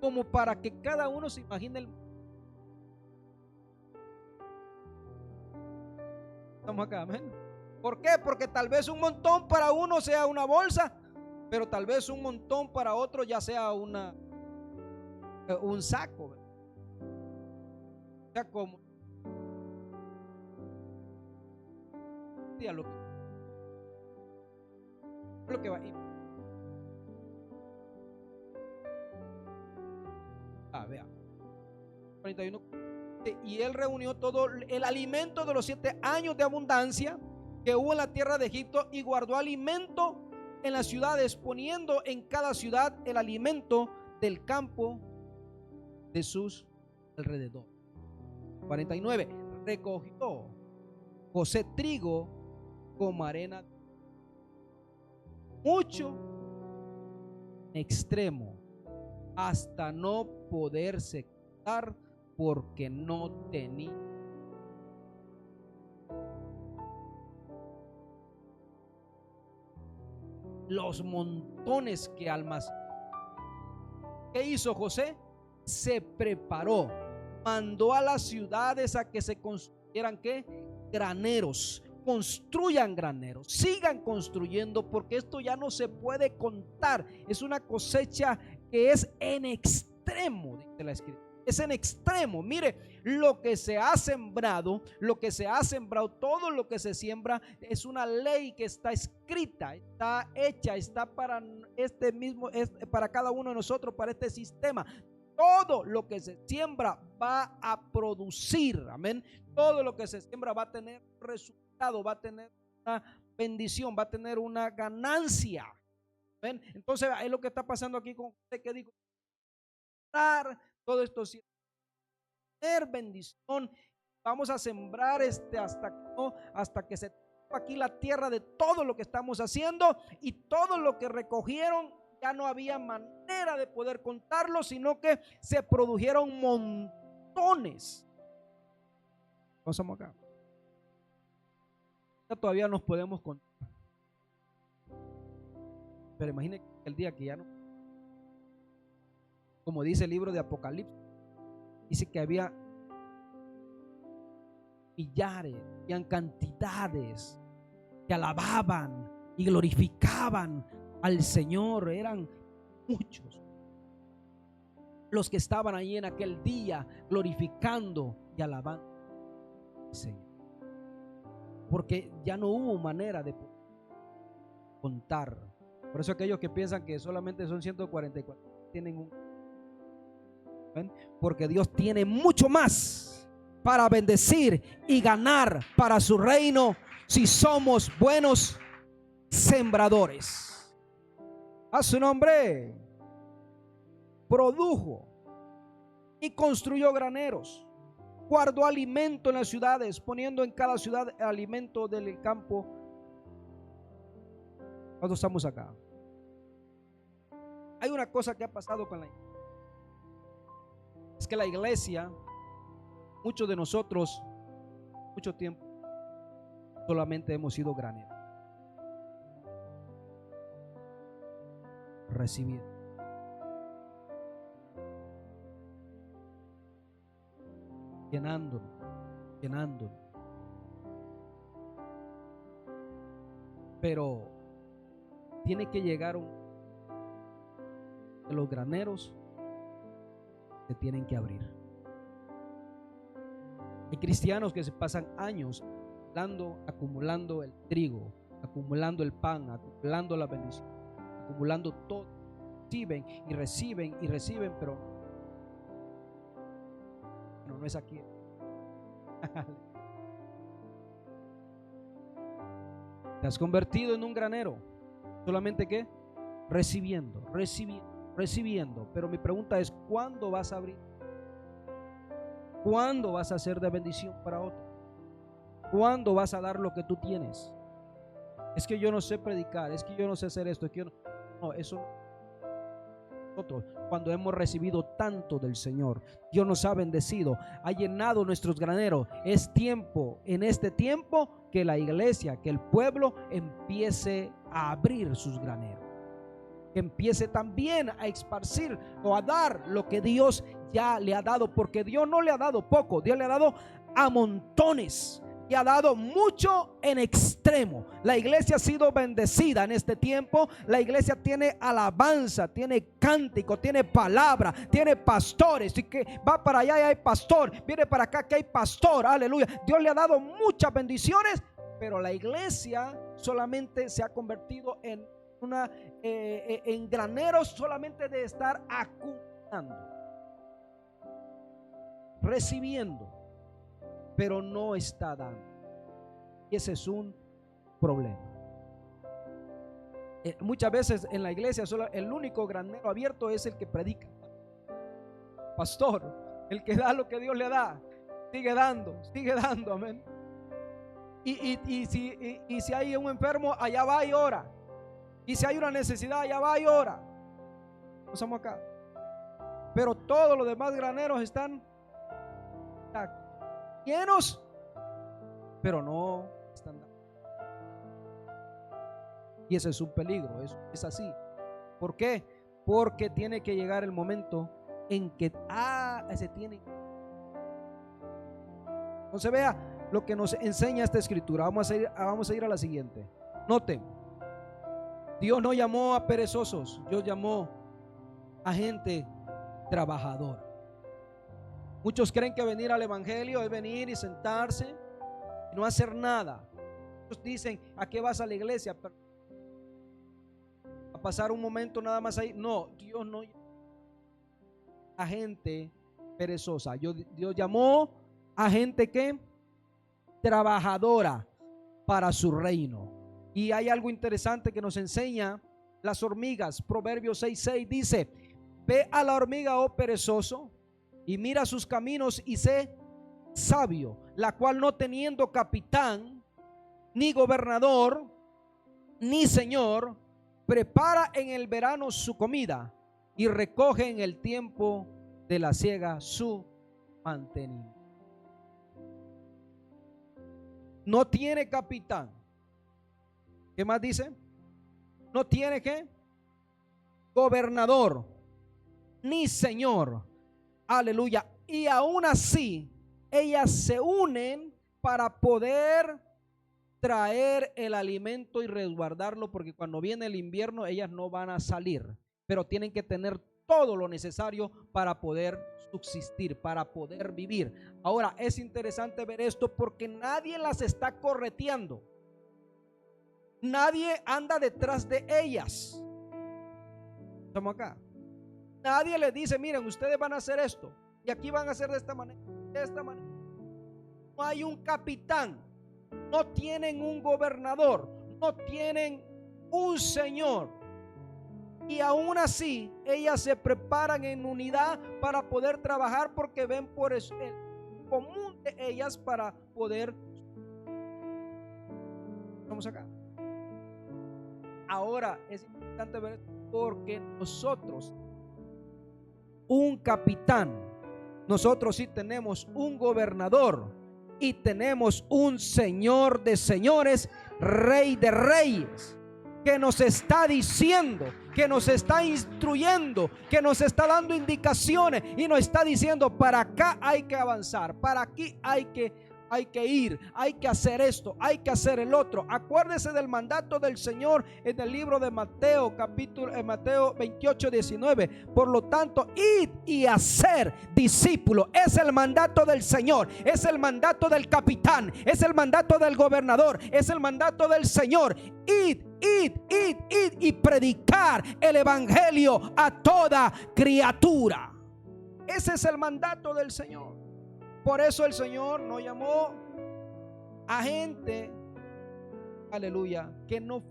[SPEAKER 1] como para que cada uno se imagine el. Estamos acá, amén. ¿Por qué? Porque tal vez un montón para uno sea una bolsa, pero tal vez un montón para otro ya sea un saco. O sea, como lo que va. Vea. 41. Y él reunió todo el alimento de los 7 años de abundancia que hubo en la tierra de Egipto y guardó alimento en las ciudades, poniendo en cada ciudad el alimento del campo de sus alrededores. 49. Recogió José trigo como arena, mucho extremo, hasta no poderse quitar, porque no tenía. Los montones que almacenó. ¿Qué hizo José? Se preparó, mandó a las ciudades a que se construyeran ¿qué? Graneros. Construyan graneros, sigan construyendo, porque esto ya no se puede contar. Es una cosecha que es en extremo, dice la escritura. Es en extremo. Mire, lo que se ha sembrado, todo lo que se siembra es una ley que está escrita, está hecha, está para este mismo, para cada uno de nosotros, para este sistema. Todo lo que se siembra va a producir, amén. Todo lo que se siembra va a tener resultado, va a tener una bendición, va a tener una ganancia. ¿Ven? Entonces es lo que está pasando aquí con usted, que digo, todo esto sí, tener bendición. Vamos a sembrar hasta que se toque aquí la tierra de todo lo que estamos haciendo, y todo lo que recogieron ya no había manera de poder contarlo, sino que se produjeron montones. Pasamos acá. Ya todavía nos podemos contar, pero imagine el día que ya no. Como dice el libro de Apocalipsis, dice que había millares, habían cantidades que alababan y glorificaban al Señor. Eran muchos los que estaban ahí en aquel día glorificando y alabando al Señor, porque ya no hubo manera de contar. Por eso aquellos que piensan que solamente son 144 tienen un, porque Dios tiene mucho más para bendecir y ganar para su reino si somos buenos sembradores. A su nombre. Produjo y construyó graneros, guardó alimento en las ciudades, poniendo en cada ciudad alimento del campo. Cuando estamos acá, hay una cosa que ha pasado con la iglesia. Es que la iglesia, muchos de nosotros, mucho tiempo, solamente hemos sido graneros, recibiendo, llenando. Pero tiene que llegar de los graneros se tienen que abrir. Hay cristianos que se pasan años acumulando el trigo, acumulando el pan, acumulando la bendición, acumulando todo. Reciben, pero no es aquí. Te has convertido en un granero, solamente que recibiendo. Pero mi pregunta es, ¿cuándo vas a abrir? ¿Cuándo vas a ser de bendición para otros? ¿Cuándo vas a dar lo que tú tienes? Es que yo no sé predicar, es que yo no sé hacer esto, es que yo no. No, eso nosotros, cuando hemos recibido tanto del Señor, Dios nos ha bendecido, ha llenado nuestros graneros. Es tiempo, en este tiempo, que la iglesia, que el pueblo empiece a abrir sus graneros, que empiece también a esparcir o a dar lo que Dios ya le ha dado, porque Dios no le ha dado poco, Dios le ha dado a montones. Y ha dado mucho en extremo. La iglesia ha sido bendecida en este tiempo. La iglesia tiene alabanza, tiene cántico, tiene palabra, tiene pastores. Y que va para allá y hay pastor, viene para acá que hay pastor, aleluya. Dios le ha dado muchas bendiciones, pero la iglesia solamente se ha convertido en en graneros solamente de estar acumulando, recibiendo, pero no está dando. Y ese es un problema. Muchas veces en la iglesia solo el único granero abierto es el que predica, pastor, el que da lo que Dios le da. Sigue dando, amén. Y si hay un enfermo, allá va y ora. Y si hay una necesidad, allá va y ora. Estamos acá. Pero todos los demás graneros están llenos, pero no están dando. Y ese es un peligro, es así. ¿Por qué? Porque tiene que llegar el momento en que se tiene. Entonces vea lo que nos enseña esta escritura. Vamos a ir a la siguiente. Noten, Dios no llamó a perezosos, Dios llamó a gente trabajadora. Muchos creen que venir al evangelio es venir y sentarse y no hacer nada. Muchos dicen, ¿a qué vas a la iglesia? A pasar un momento nada más ahí. No, Dios no llamó a gente perezosa. Dios llamó a gente que trabajadora para su reino. Y hay algo interesante que nos enseña las hormigas. Proverbios 6:6 dice: ve a la hormiga, oh perezoso, y mira sus caminos y sé sabio, la cual no teniendo capitán, ni gobernador, ni señor, prepara en el verano su comida y recoge en el tiempo de la siega su mantenimiento. No tiene capitán. ¿Qué más dice? No tiene ¿qué? Gobernador, ni señor. Aleluya. Y aún así, ellas se unen para poder traer el alimento y resguardarlo, porque cuando viene el invierno ellas no van a salir, pero tienen que tener todo lo necesario para poder subsistir, para poder vivir. Ahora es interesante ver esto porque nadie las está correteando, nadie anda detrás de ellas. Estamos acá. Nadie les dice, miren, ustedes van a hacer esto y aquí van a hacer de esta manera, de esta manera. No hay un capitán, no tienen un gobernador, no tienen un señor. Y aún así, ellas se preparan en unidad para poder trabajar, porque ven por el común de ellas para poder. Vamos acá. Ahora es importante ver esto porque nosotros, un capitán, nosotros sí tenemos un gobernador y tenemos un señor de señores, rey de reyes, que nos está diciendo, que nos está instruyendo, que nos está dando indicaciones y nos está diciendo: para acá hay que avanzar, para aquí hay que ir, hay que hacer esto, hay que hacer el otro. Acuérdese del mandato del Señor en el libro de Mateo, Mateo 28:19. Por lo tanto, id y hacer discípulos. Es el mandato del Señor, es el mandato del capitán, es el mandato del gobernador, es el mandato del Señor. Id y predicar el evangelio a toda criatura. Ese es el mandato del Señor. Por eso el Señor nos llamó a gente, aleluya, que no.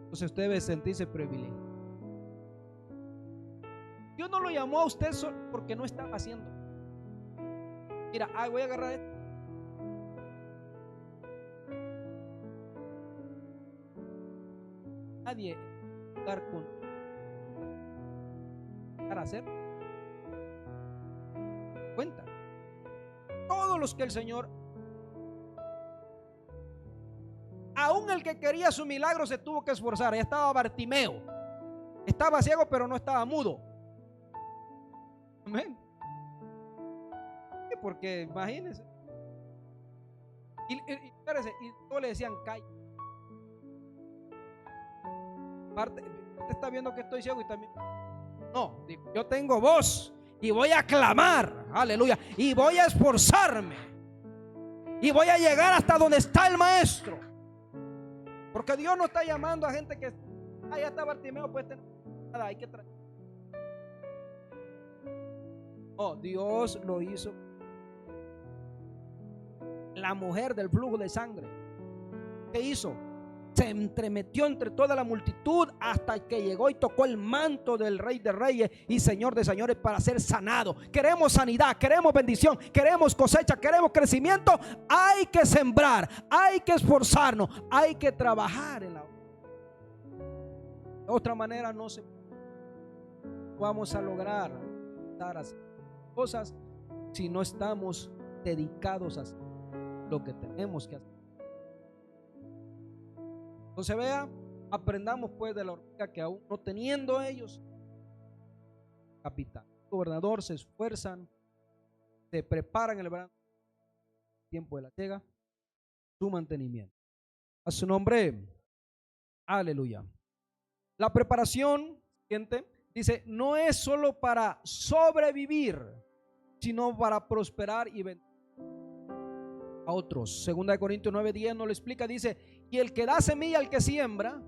[SPEAKER 1] Entonces usted debe sentirse privilegiado. Dios no lo llamó a usted porque no estaba haciendo. Mira, voy a agarrar esto. nadie estar con para hacer cuenta. Todos los que el Señor, aún el que quería su milagro, se tuvo que esforzar. Ya estaba Bartimeo, estaba ciego, pero no estaba mudo. Amén. Porque imagínense. Y todos le decían, calla. Parte está viendo que estoy ciego y también. No, yo tengo voz y voy a clamar, aleluya, y voy a esforzarme y voy a llegar hasta donde está el maestro. Porque Dios no está llamando a gente que ya está Bartimeo, pues nada, hay que traer. No, Dios lo hizo. La mujer del flujo de sangre, ¿qué hizo? Se entremetió entre toda la multitud hasta que llegó y tocó el manto del Rey de Reyes y Señor de Señores para ser sanado. Queremos sanidad, queremos bendición, queremos cosecha, queremos crecimiento. Hay que sembrar, hay que esforzarnos, hay que trabajar en la de otra manera no vamos a lograr hacer cosas si no estamos dedicados a hacer lo que tenemos que hacer. Entonces vea, aprendamos pues de la hormiga, que aún no teniendo ellos capitán, gobernador, se esfuerzan, se preparan el verano, tiempo de la siega, su mantenimiento. A su nombre, aleluya. La preparación, gente, dice, no es solo para sobrevivir, sino para prosperar y bendecir a otros. Segunda de Corintios 9:10 nos lo explica, dice, y el que da semilla al que siembra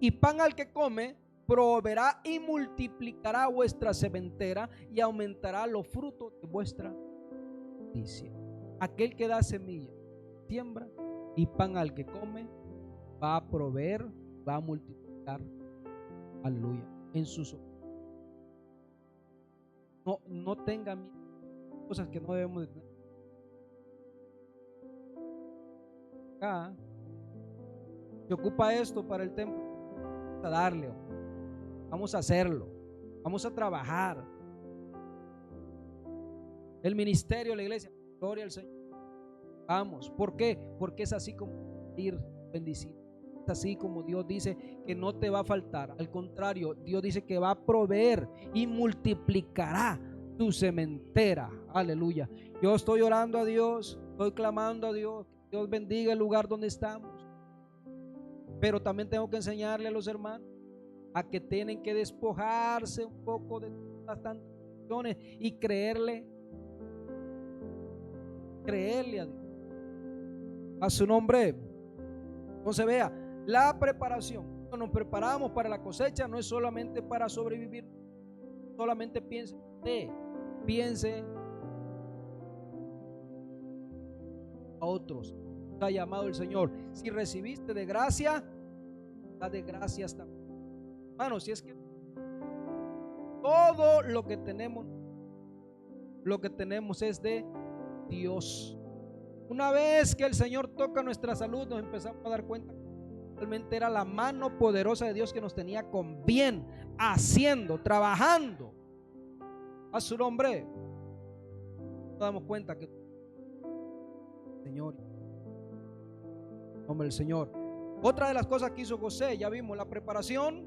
[SPEAKER 1] y pan al que come, proveerá y multiplicará vuestra sementera y aumentará los frutos de vuestra justicia. Aquel que da semilla, siembra y pan al que come, va a proveer, va a multiplicar, aleluya, en sus no tenga miedo, cosas que no debemos de tener. Acá se ocupa esto para el templo, vamos a darle, vamos a hacerlo, vamos a trabajar. El ministerio de la iglesia, gloria al Señor. Vamos, ¿por qué? Porque es así como ir bendecido. Es así como Dios dice que no te va a faltar. Al contrario, Dios dice que va a proveer y multiplicará tu sementera. Aleluya. Yo estoy orando a Dios, estoy clamando a Dios. Dios bendiga el lugar donde estamos. Pero también tengo que enseñarle a los hermanos a que tienen que despojarse un poco de las tentaciones y creerle a Dios. A su nombre. Entonces vea, la preparación, cuando nos preparamos para la cosecha, no es solamente para sobrevivir. Solamente piense a otros. Ha llamado el Señor. Si recibiste de gracia, da de gracias también. Hermano, si es que todo lo que tenemos es de Dios. Una vez que el Señor toca nuestra salud, nos empezamos a dar cuenta que realmente era la mano poderosa de Dios que nos tenía con bien, haciendo, trabajando. A su nombre, nos damos cuenta que Señor, nombre del Señor. Otra de las cosas que hizo José, ya vimos la preparación,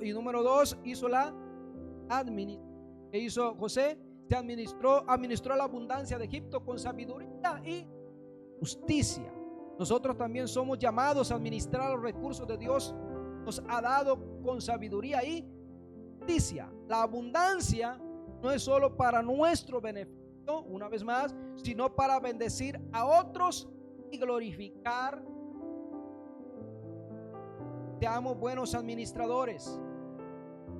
[SPEAKER 1] y número 2, hizo la administración. ¿Qué hizo José? Se administró la abundancia de Egipto con sabiduría y justicia. Nosotros también somos llamados a administrar los recursos de Dios. Nos ha dado con sabiduría y justicia. La abundancia no es solo para nuestro beneficio, una vez más, sino para bendecir a otros y glorificar. Seamos buenos administradores.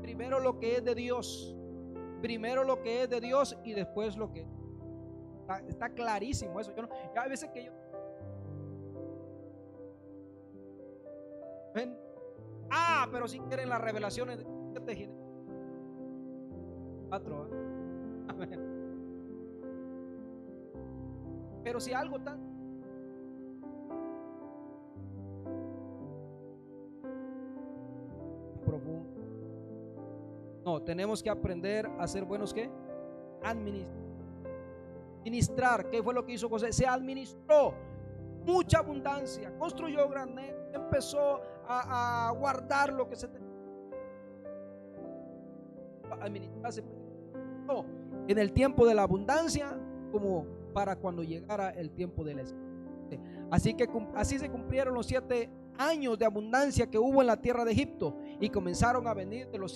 [SPEAKER 1] Primero lo que es de Dios. Primero lo que es de Dios y después lo que está clarísimo eso. Ya hay veces que yo ven, pero si quieren las revelaciones de 4, pero si algo tan No, tenemos que aprender a ser buenos, ¿qué? Administrar. ¿Qué fue lo que hizo José? Se administró mucha abundancia, construyó granero, empezó a guardar lo que se tenía. Administrarse no, en el tiempo de la abundancia como para cuando llegara el tiempo de la escasez. Así se cumplieron los 7 años de abundancia que hubo en la tierra de Egipto, y comenzaron a venir de los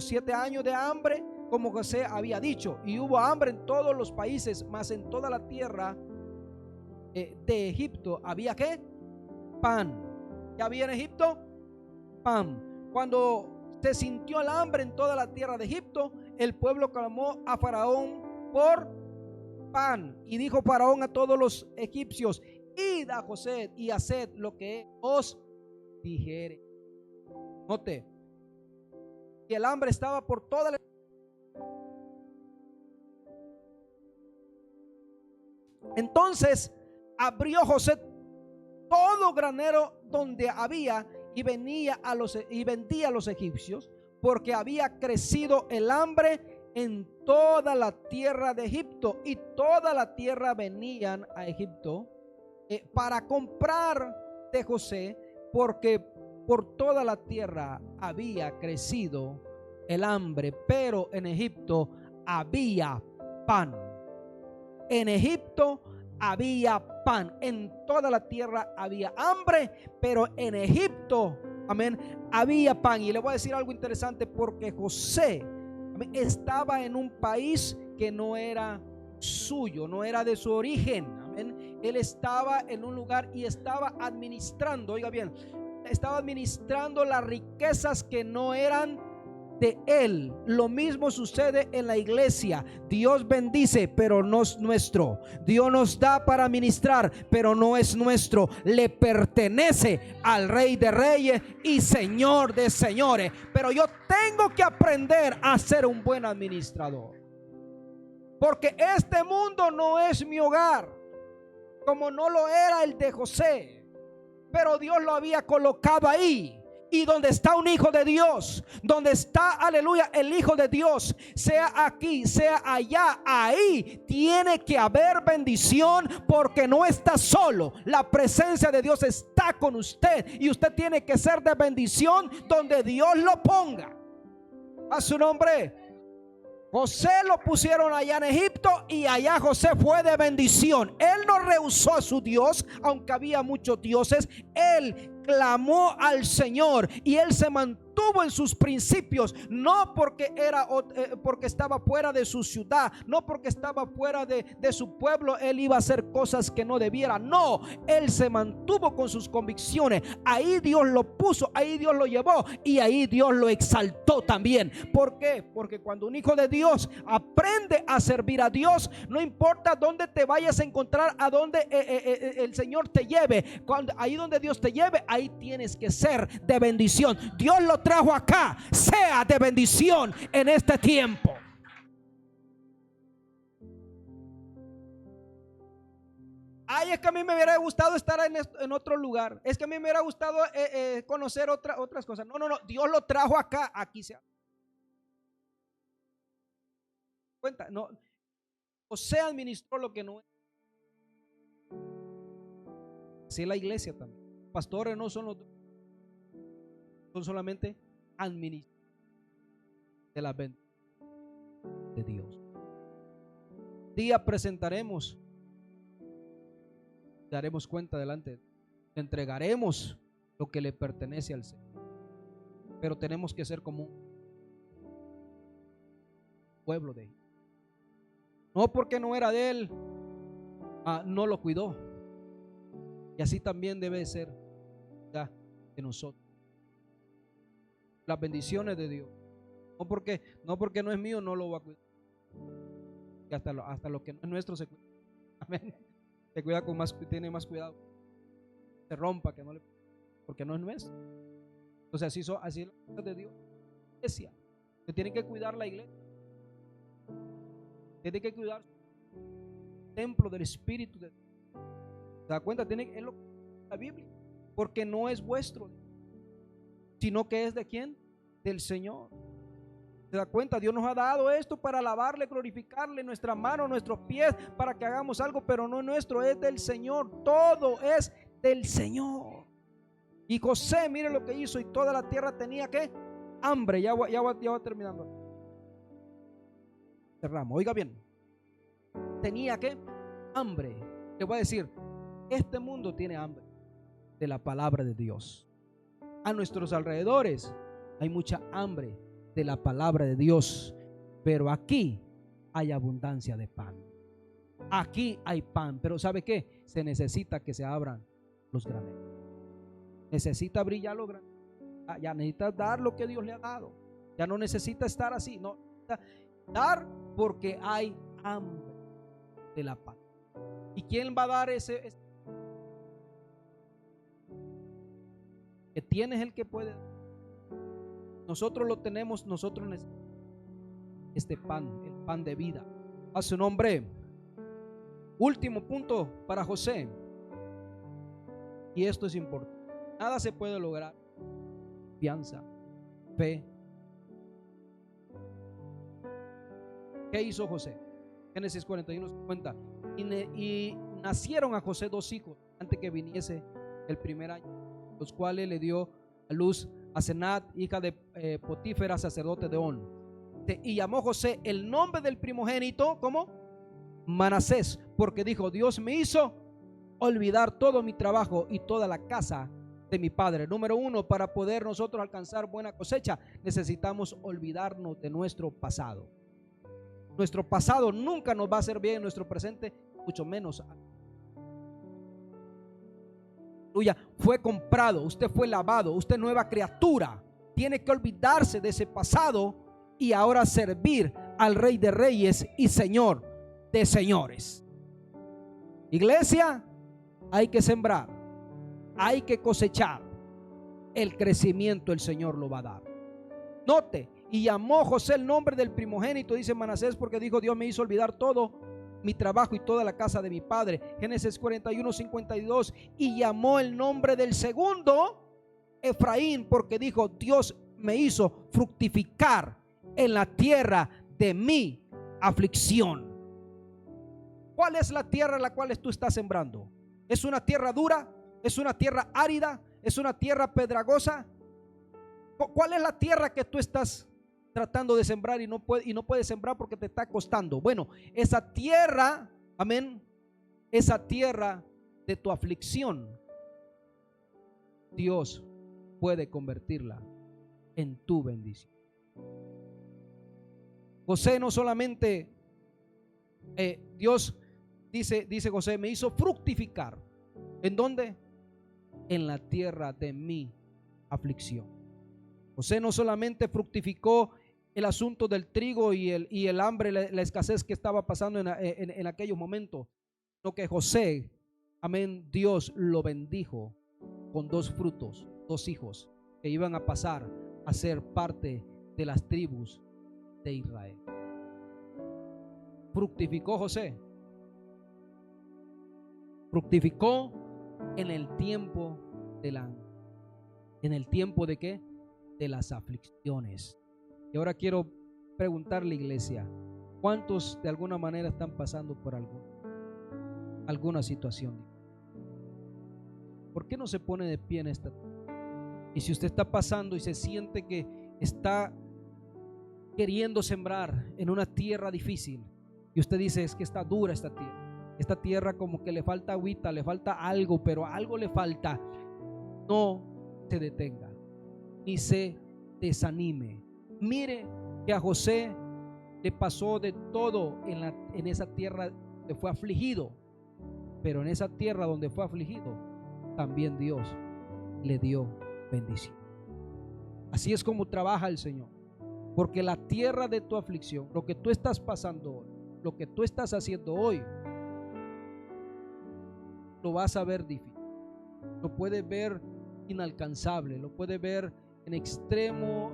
[SPEAKER 1] 7 años de hambre, como José había dicho, y hubo hambre en todos los países, mas en toda la tierra de Egipto había ¿qué? Pan. ¿Qué había en Egipto? Pan. Cuando se sintió el hambre en toda la tierra de Egipto, el pueblo clamó a Faraón por pan, y dijo Faraón a todos los egipcios: id a José y haced lo que os dijere. Note que el hambre estaba por toda la... Entonces abrió José todo granero donde había, y vendía a los egipcios, porque había crecido el hambre en toda la tierra de Egipto, y toda la tierra venían a Egipto para comprar de José, porque por toda la tierra había crecido el hambre, pero en Egipto había pan. En Egipto había pan. En toda la tierra había hambre, pero en Egipto, amén, había pan. Y le voy a decir algo interesante, porque José, amén, estaba en un país que no era suyo, no era de su origen, amén. Él estaba en un lugar y estaba administrando, oiga bien, estaba administrando las riquezas que no eran de él. Lo mismo sucede en la iglesia. Dios bendice, pero no es nuestro. Dios nos da para administrar, pero no es nuestro. Le pertenece al Rey de Reyes y Señor de Señores. Pero yo tengo que aprender a ser un buen administrador, porque este mundo no es mi hogar, como no lo era el de José. Pero Dios lo había colocado ahí. Y donde está un hijo de Dios, donde está, aleluya, el hijo de Dios, sea aquí, sea allá, ahí tiene que haber bendición, porque no está solo. La presencia de Dios está con usted, y usted tiene que ser de bendición donde Dios lo ponga. A su nombre. José lo pusieron allá en Egipto, y allá José fue de bendición. Él no rehusó a su Dios, aunque había muchos dioses. Él clamó al Señor, y él se mantuvo en sus principios, no porque porque estaba fuera de su ciudad, no porque estaba fuera de su pueblo, él iba a hacer cosas que no debiera. No, él se mantuvo con sus convicciones. Ahí Dios lo puso, ahí Dios lo llevó, y ahí Dios lo exaltó también. ¿Por qué? Porque cuando un hijo de Dios aprende a servir a Dios, no importa dónde te vayas a encontrar, a dónde el Señor te lleve, ahí donde Dios te lleve, ahí tienes que ser de bendición. Dios lo trajo acá, sea de bendición en este tiempo. Ay, es que a mí me hubiera gustado estar en otro lugar. Es que a mí me hubiera gustado conocer otras cosas. No, Dios lo trajo acá, aquí se cuenta. No, José administró lo que no es. Así es la iglesia también. Pastores no son son solamente administradores de la bendición de Dios. Un día presentaremos, daremos cuenta delante, entregaremos lo que le pertenece al Señor, pero tenemos que ser como un pueblo de Él. No porque no era de Él, no lo cuidó. Y así también debe ser de nosotros. Las bendiciones de Dios, no porque no es mío, no lo va a cuidar. Y hasta lo que no es nuestro se cuida. Amén. Se cuida con más, tiene más cuidado. Se rompa, que no le, porque no es nuestro. Entonces así es la cosa de Dios. Iglesia, se tiene que cuidar la iglesia. Tiene que cuidar el templo del Espíritu de Dios. ¿Se da cuenta? Es lo que dice la Biblia. Porque no es vuestro, sino que es de quién? Del Señor. ¿Se da cuenta? Dios nos ha dado esto para alabarle, glorificarle, nuestra mano, nuestros pies, para que hagamos algo, pero no es nuestro, es del Señor. Todo es del Señor. Y José, mire lo que hizo, y toda la tierra tenía que hambre. Ya va terminando. Cerramos. Oiga bien. Tenía que hambre. Le voy a decir, este mundo tiene hambre de la palabra de Dios. A nuestros alrededores hay mucha hambre de la palabra de Dios, pero aquí hay abundancia de pan. Aquí hay pan, pero ¿sabe qué? Se necesita que se abran los graneros. Necesita brillar los graneros. Ya necesita dar lo que Dios le ha dado. Ya no necesita estar así, no, necesita dar porque hay hambre de la pan. ¿Y quién va a dar ese? Que tienes el que puede. Nosotros lo tenemos, nosotros necesitamos este pan, el pan de vida. A su nombre. Último punto para José. Y esto es importante. Nada se puede lograr. Confianza, fe. ¿Qué hizo José? Génesis 41:50. Y nacieron a José 2 hijos antes que viniese el primer año, los cuales le dio a luz a Senat, hija de Potífera, sacerdote de On. Y llamó José el nombre del primogénito, ¿cómo? Manasés, porque dijo: Dios me hizo olvidar todo mi trabajo y toda la casa de mi padre. Número 1, para poder nosotros alcanzar buena cosecha, necesitamos olvidarnos de nuestro pasado. Nuestro pasado nunca nos va a hacer bien, nuestro presente mucho menos. Fue comprado, usted fue lavado, usted es nueva criatura. Tiene que olvidarse de ese pasado y ahora servir al Rey de Reyes y Señor de señores. Iglesia, hay que sembrar, hay que cosechar. El crecimiento el Señor lo va a dar. Note, y llamó José el nombre del primogénito, dice Manasés, porque dijo: Dios me hizo olvidar todo mi trabajo y toda la casa de mi padre. Génesis 41:52. Y llamó el nombre del segundo Efraín, porque dijo: Dios me hizo fructificar en la tierra de mi aflicción. ¿Cuál es la tierra en la cual tú estás sembrando? ¿Es una tierra dura? ¿Es una tierra árida? ¿Es una tierra pedregosa? ¿Cuál es la tierra que tú estás tratando de sembrar y no puedes sembrar porque te está costando? Bueno, esa tierra, amén, esa tierra de tu aflicción, Dios puede convertirla en tu bendición. José no solamente, Dios dice José, me hizo fructificar. ¿En dónde? En la tierra de mi aflicción. José no solamente fructificó el asunto del trigo y el hambre, la escasez que estaba pasando en aquellos momentos, sino que José, amén, Dios lo bendijo con 2 frutos, 2 hijos que iban a pasar a ser parte de las tribus de Israel. Fructificó José. Fructificó en el tiempo ¿en el tiempo de qué? De las aflicciones. Y ahora quiero preguntarle, iglesia, ¿cuántos de alguna manera están pasando por alguna situación? ¿Por qué no se pone de pie en esta? Y si usted está pasando y se siente que está queriendo sembrar en una tierra difícil y usted dice: es que está dura esta tierra como que le falta agüita, le falta algo, pero algo le falta, no se detenga ni se desanime. Mire que a José le pasó de todo en esa tierra donde fue afligido, pero en esa tierra donde fue afligido también Dios le dio bendición. Así es como trabaja el Señor, porque la tierra de tu aflicción, lo que tú estás pasando hoy, lo que tú estás haciendo hoy, lo vas a ver difícil, lo puedes ver inalcanzable, lo puedes ver en extremo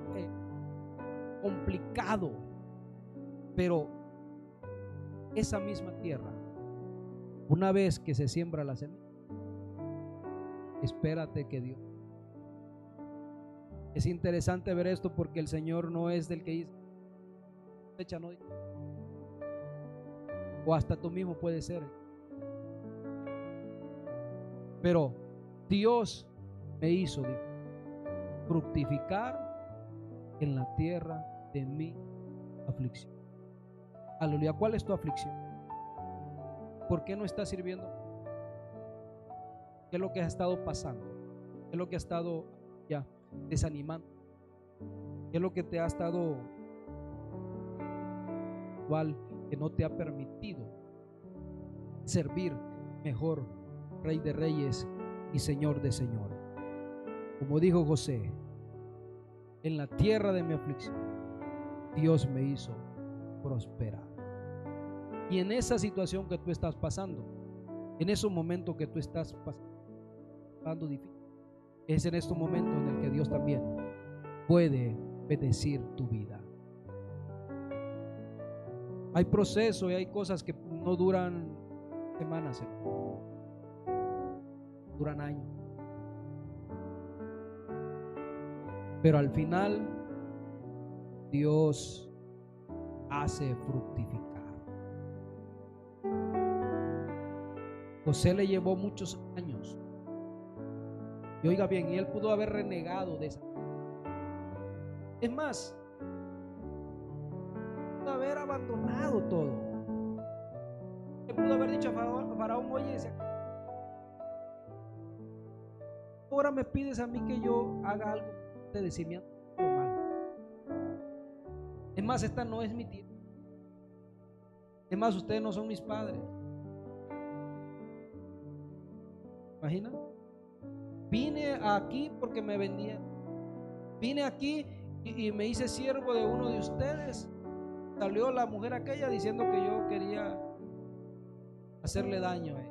[SPEAKER 1] complicado, pero esa misma tierra, una vez que se siembra la semilla, espérate que Dios. Es interesante ver esto porque el Señor no es del que dice: cosecha no. O hasta tú mismo puede ser. Pero Dios me hizo fructificar en la tierra de mi aflicción. Aleluya. ¿Cuál es tu aflicción? ¿Por qué no estás sirviendo? ¿Qué es lo que ha estado pasando? ¿Qué es lo que ha estado ya desanimando? ¿Qué es lo que te ha estado igual que no te ha permitido servir mejor, Rey de Reyes y Señor de Señores? Como dijo José, en la tierra de mi aflicción Dios me hizo prosperar. Y en esa situación que tú estás pasando, en esos momentos que tú estás pasando difícil, es en estos momentos en el que Dios también puede bendecir tu vida. Hay procesos y hay cosas que no duran semanas, duran años. Pero al final Dios hace fructificar. José le llevó muchos años. Y oiga bien, y él pudo haber renegado de esa. Es más, pudo haber abandonado todo. Él pudo haber dicho a Faraón, oye, ahora me pides a mí que yo haga algo de decimiento mal. Es más, esta no es mi tierra. Es más, ustedes no son mis padres. ¿Imagina? Vine aquí porque me vendieron. Vine aquí y me hice siervo de uno de ustedes. Salió la mujer aquella diciendo que yo quería hacerle daño a él.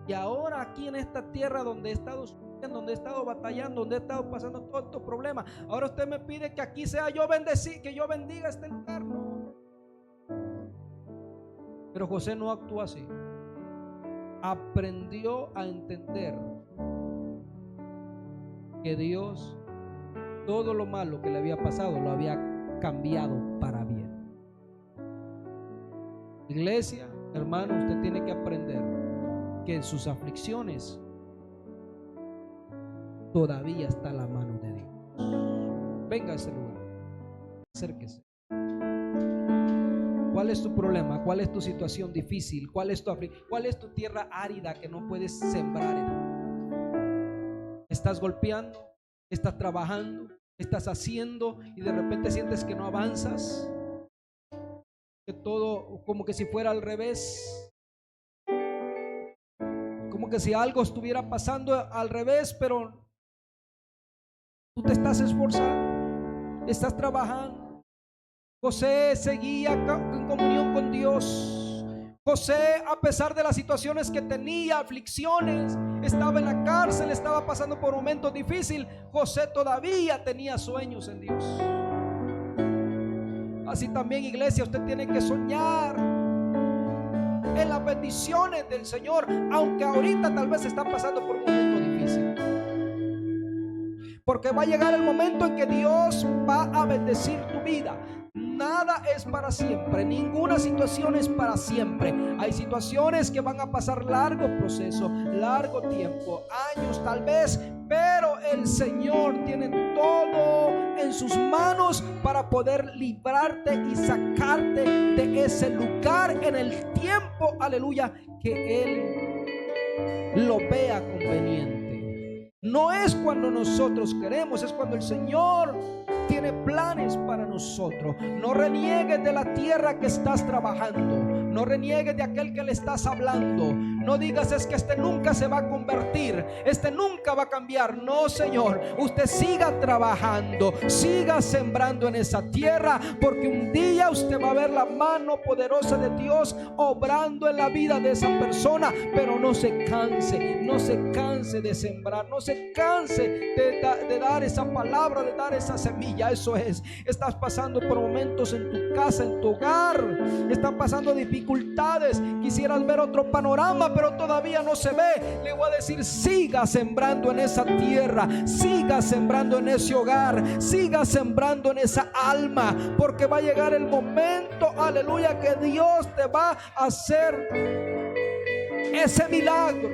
[SPEAKER 1] Y ahora aquí en esta tierra donde he estado sufriendo, donde he estado batallando, donde he estado pasando todos estos problemas, ahora usted me pide que aquí sea yo bendecir, que yo bendiga este lugar. No. Pero José no actuó así. Aprendió a entender que Dios, todo lo malo que le había pasado, lo había cambiado para bien. Iglesia, hermano, usted tiene que aprender que en sus aflicciones todavía está la mano de Dios. Venga a ese lugar, acérquese. ¿Cuál es tu problema? ¿Cuál es tu situación difícil? ¿Cuál es tu tierra árida que no puedes sembrar en? ¿Estás golpeando? ¿Estás trabajando? ¿Estás haciendo y de repente sientes que no avanzas? Que todo como que si fuera al revés. Como que si algo estuviera pasando al revés, pero tú te estás esforzando, estás trabajando. José seguía en comunión con Dios. José, a pesar de las situaciones que tenía, aflicciones, estaba en la cárcel, estaba pasando por momentos difíciles, José todavía tenía sueños en Dios. Así también, iglesia, usted tiene que soñar en las bendiciones del Señor, aunque ahorita tal vez está pasando por un momento difícil. Porque va a llegar el momento en que Dios va a bendecir tu vida. Nada es para siempre, ninguna situación es para siempre. Hay situaciones que van a pasar largo proceso, largo tiempo, años tal vez, pero el Señor tiene todo en sus manos para poder librarte y sacarte de ese lugar en el tiempo, aleluya, que Él lo vea conveniente. No es cuando nosotros queremos, es cuando el Señor tiene planes para nosotros. No reniegues de la tierra que estás trabajando. No reniegues de aquel que le estás hablando. No digas es que este nunca se va a convertir, este nunca va a cambiar. No, Señor, usted siga trabajando, siga sembrando en esa tierra, porque un día usted va a ver la mano poderosa de Dios obrando en la vida de esa persona. Pero no se canse, no se canse de sembrar, no se canse de dar esa palabra, de dar esa semilla. Eso es, estás pasando por momentos en tu casa, en tu hogar, están pasando dificultades, quisieras ver otro panorama, pero todavía no se ve. Le voy a decir: siga sembrando en esa tierra, siga sembrando en ese hogar, siga sembrando en esa alma, porque va a llegar el momento, aleluya, que Dios te va a hacer ese milagro.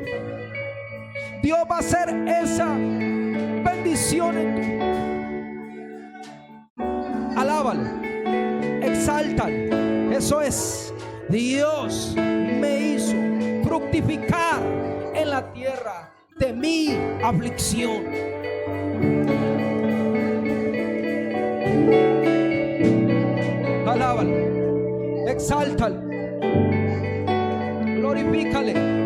[SPEAKER 1] Dios va a hacer esa bendición en tu. Alábale, exáltale. Eso es. Dios me hizo fructificar en la tierra de mi aflicción. Alábale, exáltale, glorifícale.